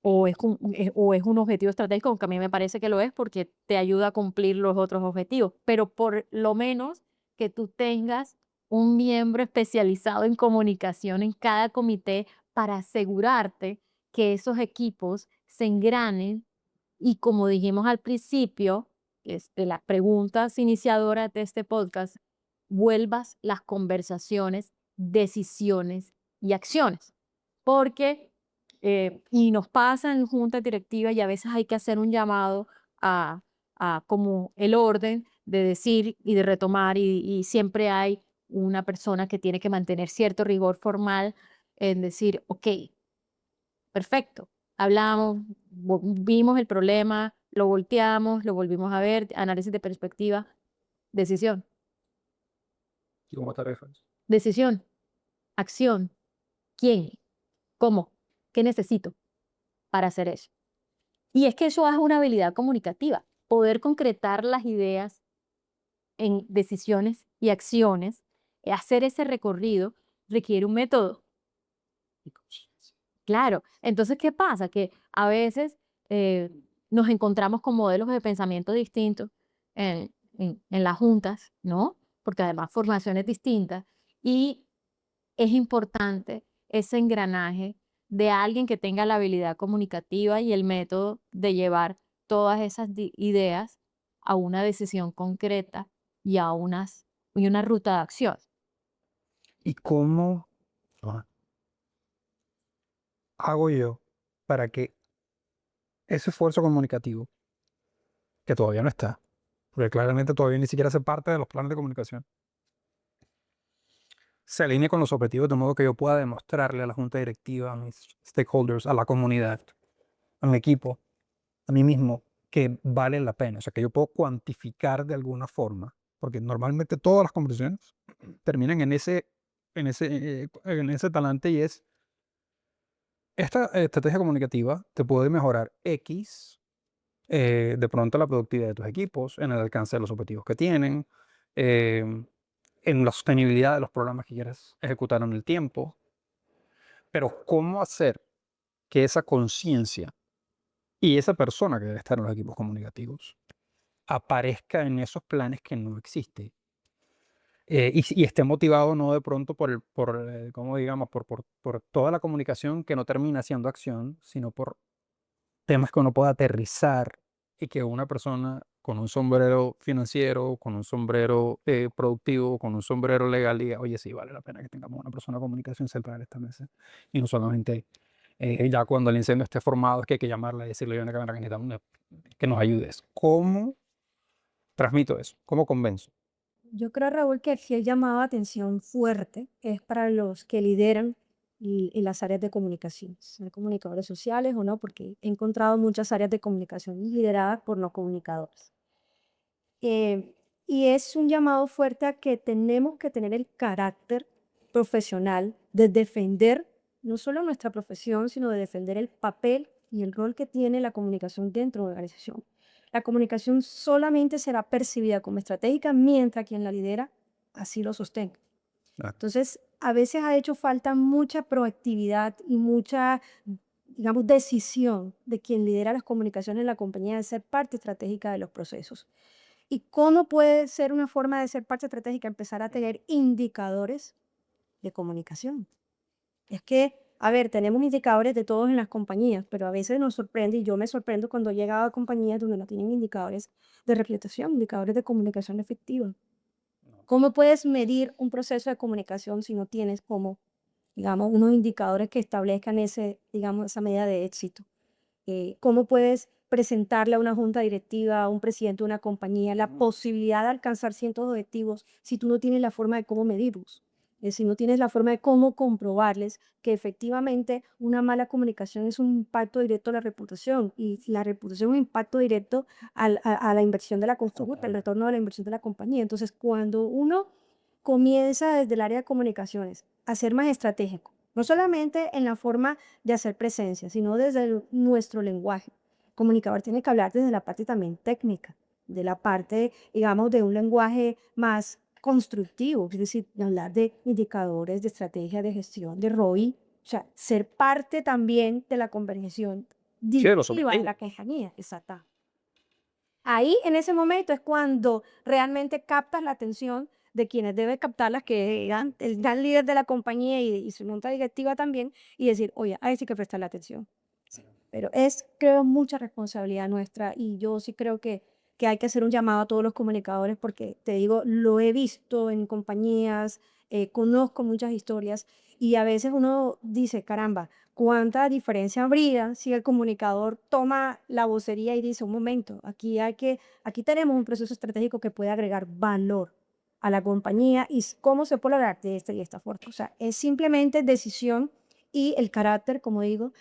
o es un objetivo estratégico, aunque a mí me parece que lo es porque te ayuda a cumplir los otros objetivos, pero por lo menos que tú tengas un miembro especializado en comunicación en cada comité para asegurarte que esos equipos se engranen y, como dijimos al principio, de las preguntas iniciadoras de este podcast, vuelvas las conversaciones, decisiones y acciones. Porque, y nos pasa en juntas directivas y a veces hay que hacer un llamado a, a como el orden de decir y de retomar y siempre hay una persona que tiene que mantener cierto rigor formal en decir, ok, perfecto. Hablamos, vimos el problema, lo volteamos, lo volvimos a ver, análisis de perspectiva, decisión, ¿Y cómo tarefas? decisión, acción, quién, cómo, qué necesito para hacer eso. Y es que eso es una habilidad comunicativa, poder concretar las ideas en decisiones y acciones, hacer ese recorrido requiere un método. Y conciencia. Claro, entonces, ¿qué pasa? Que a veces nos encontramos con modelos de pensamiento distintos en las juntas, ¿no? Porque además formaciones distintas y es importante ese engranaje de alguien que tenga la habilidad comunicativa y el método de llevar todas esas ideas a una decisión concreta y a y una ruta de acción. ¿Y cómo hago yo para que ese esfuerzo comunicativo, que todavía no está, porque claramente todavía ni siquiera hace parte de los planes de comunicación, se alinee con los objetivos de modo que yo pueda demostrarle a la junta directiva, a mis stakeholders, a la comunidad, a mi equipo, a mí mismo, que vale la pena? O sea, que yo puedo cuantificar de alguna forma, porque normalmente todas las conversaciones terminan en ese talante, y es: esta estrategia comunicativa te puede mejorar X, de pronto la productividad de tus equipos, en el alcance de los objetivos que tienen, eh, en la sostenibilidad de los programas que quieres ejecutar en el tiempo. Pero ¿cómo hacer que esa conciencia y esa persona que debe estar en los equipos comunicativos aparezca en esos planes que no existe? Y esté motivado no de pronto ¿cómo digamos? Por toda la comunicación que no termina siendo acción, sino por temas que uno pueda aterrizar, y que una persona con un sombrero financiero, con un sombrero productivo, con un sombrero legal diga: oye, sí, vale la pena que tengamos una persona de comunicación central esta mesa. Y no solamente ya cuando el incendio esté formado es que hay que llamarla y decirle: oye, que necesitamos que nos ayudes. ¿Cómo transmito eso? ¿Cómo convenzo? Yo creo, Raúl, que aquí el llamado de atención fuerte es para los que lideran en las áreas de comunicación, ser comunicadores sociales o no, porque he encontrado muchas áreas de comunicación lideradas por no comunicadores. Eh, y es un llamado fuerte a que tenemos que tener el carácter profesional de defender no solo nuestra profesión, sino de defender el papel y el rol que tiene la comunicación dentro de la organización. La comunicación solamente será percibida como estratégica mientras quien la lidera así lo sostenga. Claro. Entonces, a veces ha hecho falta mucha proactividad y mucha, digamos, decisión de quien lidera las comunicaciones en la compañía de ser parte estratégica de los procesos. ¿Y cómo puede ser una forma de ser parte estratégica? Empezar a tener indicadores de comunicación. Es que, a ver, tenemos indicadores de todos en las compañías, pero a veces nos sorprende, y yo me sorprendo cuando he llegado a compañías donde no tienen indicadores de reputación, indicadores de comunicación efectiva. ¿Cómo puedes medir un proceso de comunicación si no tienes como, digamos, unos indicadores que establezcan ese, digamos, esa medida de éxito? ¿Cómo puedes presentarle a una junta directiva, a un presidente de una compañía, la posibilidad de alcanzar ciertos objetivos si tú no tienes la forma de cómo medirlos? Si no tienes la forma de cómo comprobarles que efectivamente una mala comunicación es un impacto directo a la reputación y la reputación es un impacto directo a la inversión de la construcción, el retorno de la inversión de la compañía. Entonces, cuando uno comienza desde el área de comunicaciones a ser más estratégico, no solamente en la forma de hacer presencia, sino desde nuestro lenguaje. El comunicador tiene que hablar desde la parte también técnica, de la parte, digamos, de un lenguaje más constructivo, es decir, de hablar de indicadores, de estrategia de gestión, de ROI, o sea, ser parte también de la conversación Sí, de los directiva de objetivos. la compañía, exacta. Ahí, en ese momento, es cuando realmente captas la atención de quienes deben captarlas, que eran el gran líder de la compañía y su junta directiva también, y decir, oye, ahí sí que prestarle atención. Pero es, creo, mucha responsabilidad nuestra y yo sí creo que hay que hacer un llamado a todos los comunicadores porque, te digo, lo he visto en compañías, conozco muchas historias y a veces uno dice, caramba, ¿cuánta diferencia habría si el comunicador toma la vocería y dice, un momento, aquí tenemos un proceso estratégico que puede agregar valor a la compañía y cómo se puede lograr de esta y esta forma? O sea, es simplemente decisión y el carácter, como digo,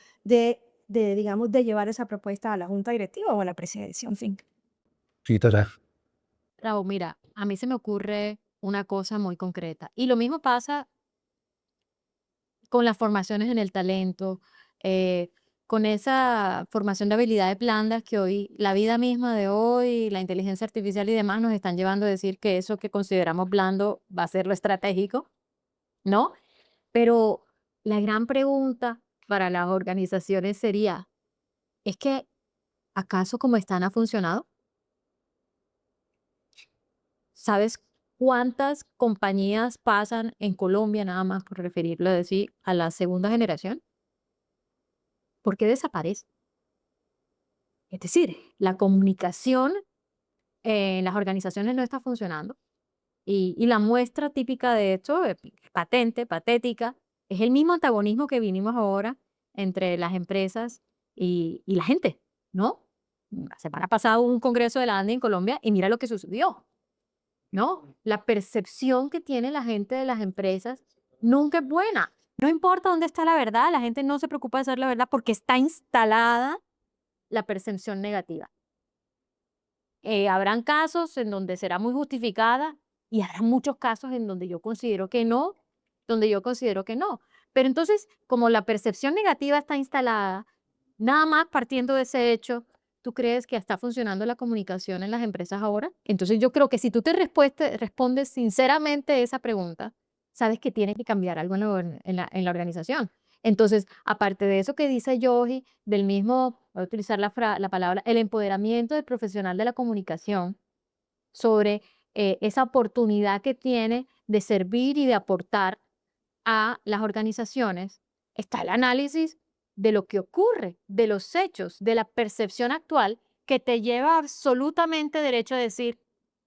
digamos, de llevar esa propuesta a la junta directiva o a la presidencia, en fin. Sí, total. Raúl, mira, a mí se me ocurre una cosa muy concreta. Y lo mismo pasa con las formaciones en el talento, eh, con esa formación de habilidades blandas que hoy, la vida misma de hoy, la inteligencia artificial y demás nos están llevando a decir que eso que consideramos blando va a ser lo estratégico, ¿no? Pero la gran pregunta para las organizaciones sería, ¿es que acaso como están ha funcionado? ¿Sabes cuántas compañías pasan en Colombia, nada más por referirlo así, a la segunda generación? ¿Por qué desaparece? Es decir, la comunicación en las organizaciones no está funcionando y la muestra típica de esto, patente, patética, es el mismo antagonismo que vinimos ahora entre las empresas y la gente, ¿no? La semana pasada hubo un congreso de la ANDI en Colombia y mira lo que sucedió, ¿no? La percepción que tiene la gente de las empresas nunca es buena. No importa dónde está la verdad, la gente no se preocupa de saber la verdad porque está instalada la percepción negativa. Habrán casos en donde será muy justificada y habrá muchos casos en donde yo considero que no, donde yo considero que no. Pero entonces, como la percepción negativa está instalada, nada más partiendo de ese hecho, ¿tú crees que está funcionando la comunicación en las empresas ahora? Entonces yo creo que si tú respondes sinceramente esa pregunta, sabes que tiene que cambiar algo en la organización. Entonces, aparte de eso que dice Yogi, del mismo, voy a utilizar la palabra, el empoderamiento del profesional de la comunicación sobre esa oportunidad que tiene de servir y de aportar a las organizaciones, está el análisis de lo que ocurre, de los hechos, de la percepción actual que te lleva absolutamente derecho a decir,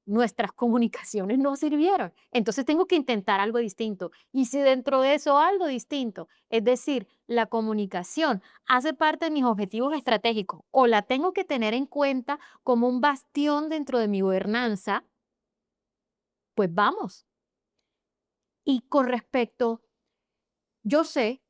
nuestras comunicaciones no sirvieron. Entonces tengo que intentar algo distinto. Y si dentro de eso algo distinto, es decir, la comunicación hace parte de mis objetivos estratégicos o la tengo que tener en cuenta como un bastión dentro de mi gobernanza, pues vamos. Y con respecto, yo sé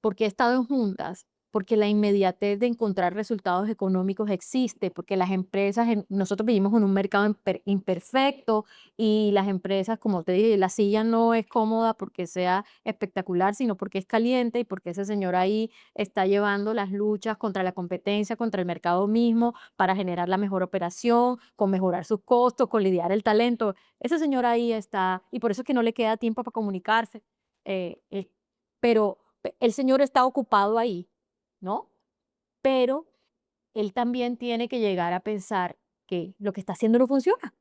porque he estado en juntas, porque la inmediatez de encontrar resultados económicos existe, porque las empresas, nosotros vivimos en un mercado imperfecto y las empresas, como te dije, la silla no es cómoda porque sea espectacular, sino porque es caliente y porque ese señor ahí está llevando las luchas contra la competencia, contra el mercado mismo, para generar la mejor operación, con mejorar sus costos, con lidiar el talento. Ese señor ahí está, y por eso es que no le queda tiempo para comunicarse. Pero el señor está ocupado ahí, ¿no? Pero él también tiene que llegar a pensar que lo que está haciendo no funciona.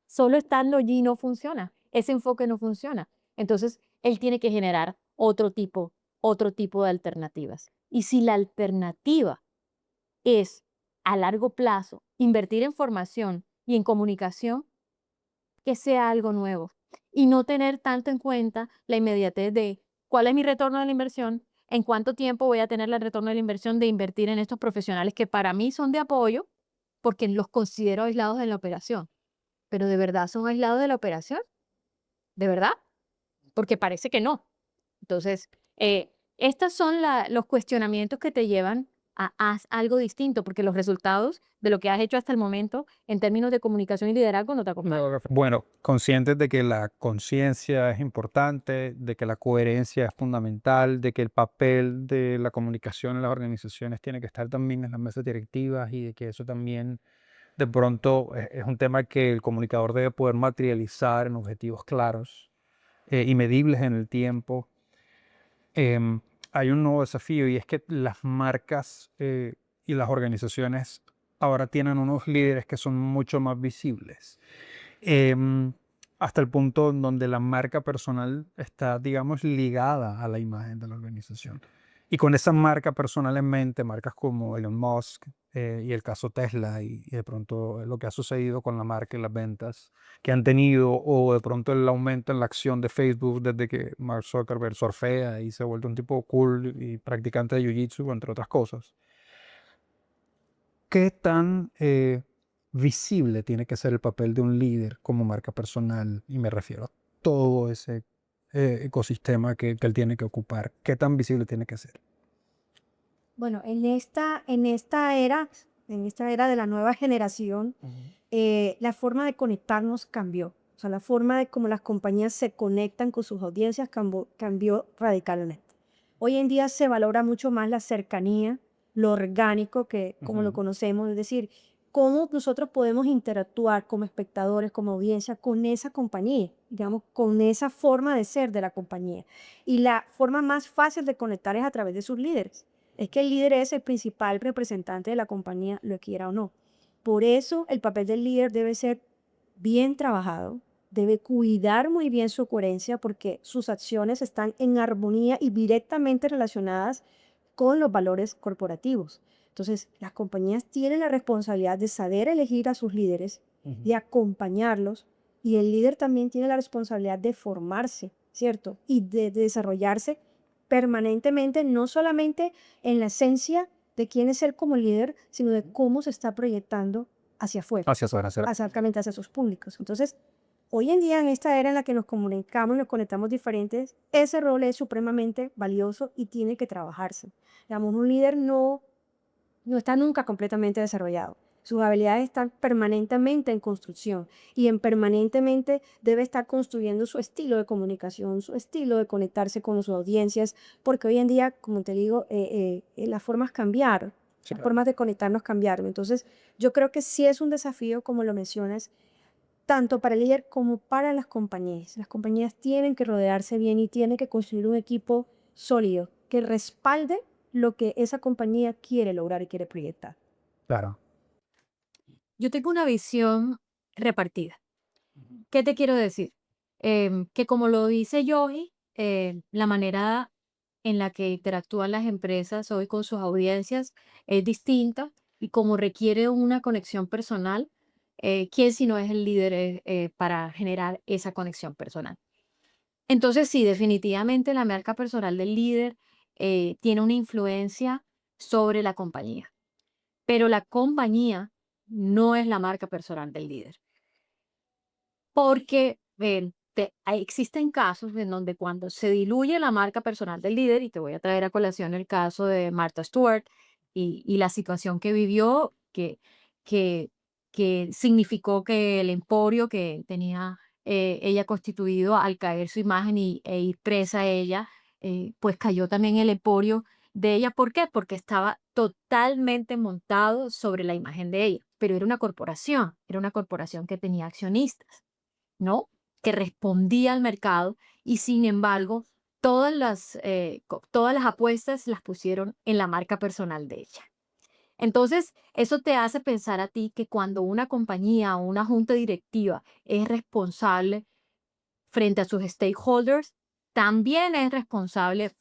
Solo estando allí no funciona. Ese enfoque no funciona. Entonces, él tiene que generar otro tipo de alternativas. Y si la alternativa es a largo plazo invertir en formación y en comunicación, que sea algo nuevo y no tener tanto en cuenta la inmediatez de cuál es mi retorno de la inversión, en cuánto tiempo voy a tener el retorno de la inversión de invertir en estos profesionales que para mí son de apoyo porque los considero aislados de la operación. Pero ¿de verdad son aislados de la operación? ¿De verdad? Porque parece que no. Entonces, estos son los cuestionamientos que te llevan a haz algo distinto, porque los resultados de lo que has hecho hasta el momento en términos de comunicación y liderazgo no te acompañan. Bueno, conscientes de que la conciencia es importante, de que la coherencia es fundamental, de que el papel de la comunicación en las organizaciones tiene que estar también en las mesas directivas y de que eso también de pronto es un tema que el comunicador debe poder materializar en objetivos claros y medibles en el tiempo. Hay un nuevo desafío y es que las marcas y las organizaciones ahora tienen unos líderes que son mucho más visibles. Em, Hasta el punto en donde la marca personal está, digamos, ligada a la imagen de la organización. Y con esa marca personal en mente, marcas como Elon Musk y el caso Tesla y de pronto lo que ha sucedido con la marca y las ventas que han tenido o de pronto el aumento en la acción de Facebook desde que Mark Zuckerberg surfea y se ha vuelto un tipo cool y practicante de Jiu-Jitsu, entre otras cosas. ¿Qué tan visible tiene que ser el papel de un líder como marca personal? Y me refiero a todo ese ecosistema que él tiene que ocupar. ¿Qué tan visible tiene que ser? Bueno, en esta era de la nueva generación, la forma de conectarnos cambió. O sea, la forma de cómo las compañías se conectan con sus audiencias cambió radicalmente. Hoy en día se valora mucho más la cercanía, lo orgánico que como lo Ujú. conocemos, es decir, cómo nosotros podemos interactuar como espectadores, como audiencia con esa compañía, digamos, con esa forma de ser de la compañía. Y la forma más fácil de conectar es a través de sus líderes. Es que el líder es el principal representante de la compañía, lo quiera o no. Por eso el papel del líder debe ser bien trabajado, debe cuidar muy bien su coherencia porque sus acciones están en armonía y directamente relacionadas con los valores corporativos. Entonces, las compañías tienen la responsabilidad de saber elegir a sus líderes, Ujú. de acompañarlos, y el líder también tiene la responsabilidad de formarse, ¿cierto? Y de desarrollarse permanentemente, no solamente en la esencia de quién es él como líder, sino de cómo se está proyectando hacia afuera, Hacia afuera, será. exactamente hacia sus públicos. Entonces, hoy en día, en esta era en la que nos comunicamos, nos conectamos diferentes, ese rol es supremamente valioso y tiene que trabajarse. Digamos, un líder no está nunca completamente desarrollado. Sus habilidades están permanentemente en construcción y en permanentemente debe estar construyendo su estilo de comunicación, su estilo de conectarse con sus audiencias, porque hoy en día, como te digo, las formas cambiaron, Sí, las claro. formas de conectarnos cambiaron. Entonces, yo creo que sí es un desafío, como lo mencionas, tanto para el líder como para las compañías. Las compañías tienen que rodearse bien y tienen que construir un equipo sólido que respalde lo que esa compañía quiere lograr y quiere proyectar. Claro. Yo tengo una visión repartida. ¿Qué te quiero decir? Que como lo dice Yogi, la manera en la que interactúan las empresas hoy con sus audiencias es distinta y como requiere una conexión personal, ¿quién si no es el líder para generar esa conexión personal? Entonces, sí, definitivamente la marca personal del líder tiene una influencia sobre la compañía, pero la compañía no es la marca personal del líder. Porque existen casos en donde cuando se diluye la marca personal del líder, y te voy a traer a colación el caso de Martha Stewart y la situación que vivió, que, que significó que el emporio que tenía ella constituido al caer su imagen e ir presa ella, pues cayó también el emporio de ella. ¿Por qué? Porque estaba totalmente montado sobre la imagen de ella, pero era una corporación que tenía accionistas, ¿no? Que respondía al mercado y sin embargo todas las apuestas las pusieron en la marca personal de ella. Entonces, eso te hace pensar a ti que cuando una compañía o una junta directiva es responsable frente a sus stakeholders, también es responsable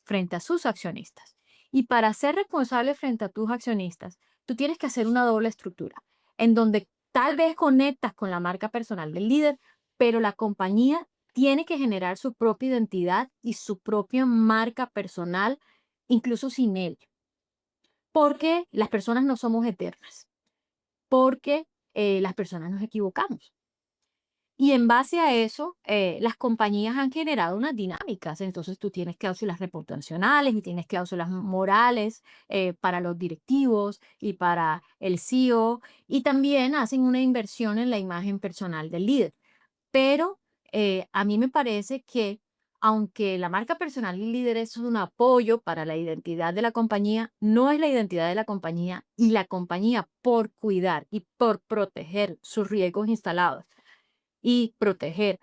frente a sus accionistas. Y para ser responsable frente a tus accionistas, tú tienes que hacer una doble estructura, en donde tal vez conectas con la marca personal del líder, pero la compañía tiene que generar su propia identidad y su propia marca personal, incluso sin él, porque las personas no somos eternas, porque las personas nos equivocamos. Y en base a eso, las compañías han generado unas dinámicas. Entonces, tú tienes cláusulas reputacionales y tienes cláusulas morales para los directivos y para el CEO. Y también hacen una inversión en la imagen personal del líder. Pero a mí me parece que aunque la marca personal del líder es un apoyo para la identidad de la compañía, no es la identidad de la compañía, y la compañía, por cuidar y por proteger sus riesgos instalados y proteger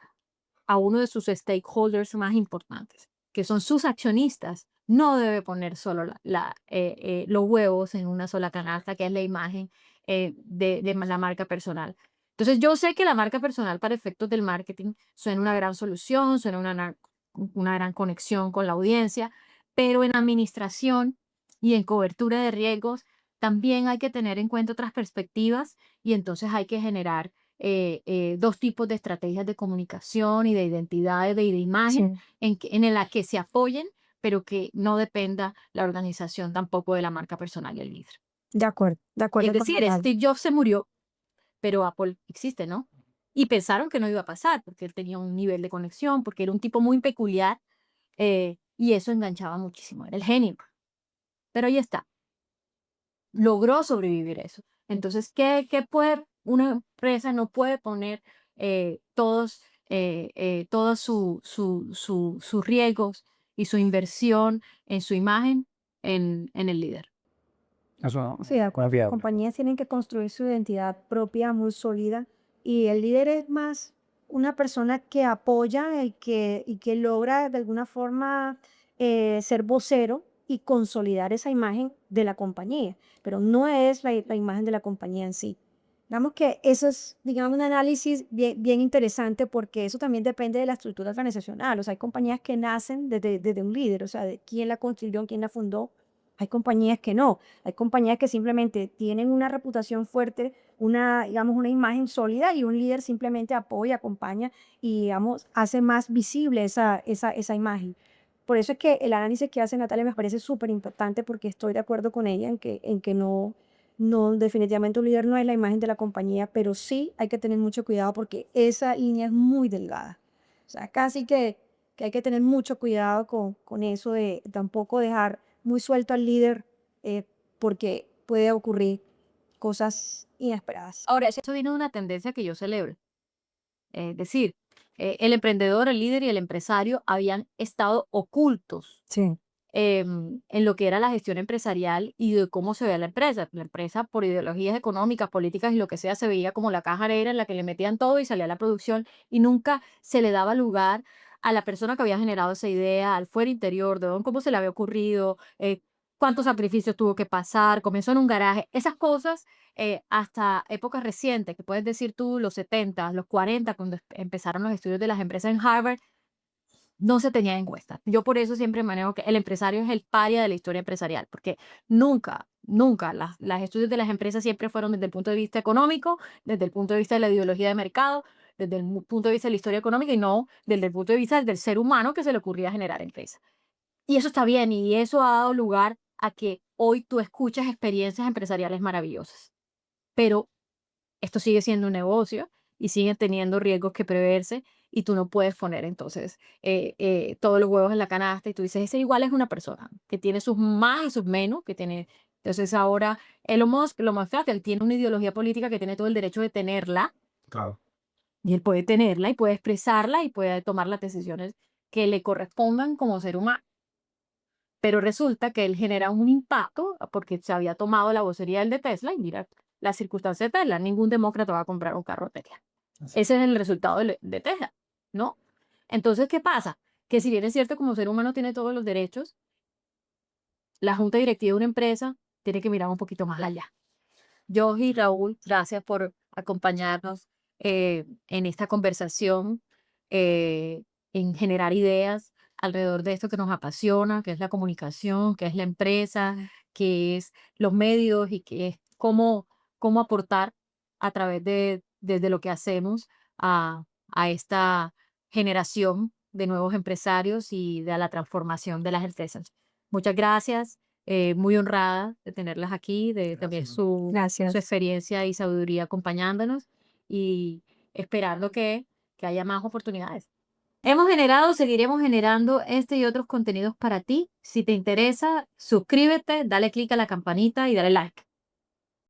a uno de sus stakeholders más importantes, que son sus accionistas, no debe poner solo los huevos en una sola canasta, que es la imagen de la marca personal. Entonces, yo sé que la marca personal para efectos del marketing suena una gran solución, suena una gran conexión con la audiencia, pero en administración y en cobertura de riesgos también hay que tener en cuenta otras perspectivas, y entonces hay que generar dos tipos de estrategias de comunicación y de identidad y de imagen Sí, en la que se apoyen, pero que no dependa la organización tampoco de la marca personal del líder. de Es acuerdo con decir, Anal. Steve Jobs se murió, pero Apple existe, ¿no? Y pensaron que no iba a pasar porque él tenía un nivel de conexión, porque era un tipo muy peculiar, y eso enganchaba muchísimo, era el genio. Pero ahí está, logró sobrevivir eso. Entonces, ¿qué puede una empresa? No puede poner todos sus riesgos y su inversión en su imagen en el líder. Eso no, Sí, de no es acuerdo. viable. Compañías tienen que construir su identidad propia muy sólida y el líder es más una persona que apoya y que logra de alguna forma ser vocero y consolidar esa imagen de la compañía, pero no es la imagen de la compañía en sí. Digamos que eso es, digamos, un análisis bien, bien interesante porque eso también depende de la estructura organizacional. O sea, hay compañías que nacen desde un líder, o sea, de quién la construyó, quién la fundó. Hay compañías que no. Hay compañías que simplemente tienen una reputación fuerte, digamos, una imagen sólida y un líder simplemente apoya, acompaña y, digamos, hace más visible esa imagen. Por eso es que el análisis que hace Natalia me parece súper importante porque estoy de acuerdo con ella en que no, definitivamente un líder no es la imagen de la compañía, pero sí hay que tener mucho cuidado porque esa línea es muy delgada. O sea, casi que hay que tener mucho cuidado con eso de tampoco dejar muy suelto al líder porque puede ocurrir cosas inesperadas. Ahora, eso viene de una tendencia que yo celebro. Es decir, el emprendedor, el líder y el empresario habían estado ocultos Sí. en lo que era la gestión empresarial y de cómo se ve la empresa. La empresa, por ideologías económicas, políticas y lo que sea, se veía como la caja negra en la que le metían todo y salía la producción, y nunca se le daba lugar a la persona que había generado esa idea, al fuero interior, de cómo se le había ocurrido, cuántos sacrificios tuvo que pasar, comenzó en un garaje, esas cosas hasta épocas recientes, que puedes decir tú los 70, los 40, cuando empezaron los estudios de las empresas en Harvard, no se tenía en cuenta. Yo por eso siempre manejo que el empresario es el paria de la historia empresarial, porque nunca las estudios de las empresas siempre fueron desde el punto de vista económico, desde el punto de vista de la ideología de mercado, desde el punto de vista de la historia económica, y no desde el punto de vista del ser humano que se le ocurría generar empresas. Y eso está bien, y eso ha dado lugar a que hoy tú escuchas experiencias empresariales maravillosas. Pero esto sigue siendo un negocio y siguen teniendo riesgos que preverse, y tú no puedes poner entonces todos los huevos en la canasta y tú dices, ese igual es una persona que tiene sus más y sus menos, que tiene... Entonces ahora Elon Musk, lo más fácil, él tiene una ideología política que tiene todo el derecho de tenerla Claro. y él puede tenerla y puede expresarla y puede tomar las decisiones que le correspondan como ser humano. Pero resulta que él genera un impacto porque se había tomado la vocería del de Tesla y mira las circunstancias de Tesla. Ningún demócrata va a comprar un carro Tesla. Así. Ese es el resultado de Tesla, ¿no? Entonces, ¿qué pasa? Que si bien es cierto como ser humano tiene todos los derechos, la junta directiva de una empresa tiene que mirar un poquito más allá. Yo y Raúl, gracias por acompañarnos en esta conversación, en generar ideas alrededor de esto que nos apasiona, que es la comunicación, que es la empresa, que es los medios y que es cómo aportar a través desde lo que hacemos a esta generación de nuevos empresarios y de la transformación de las empresas. Muchas gracias. Muy honrada de tenerlas aquí, de también Gracias. su Gracias. experiencia y sabiduría acompañándonos y esperando que haya más oportunidades. Hemos generado, seguiremos generando este y otros contenidos para ti. Si te interesa, suscríbete, dale click a la campanita y dale like.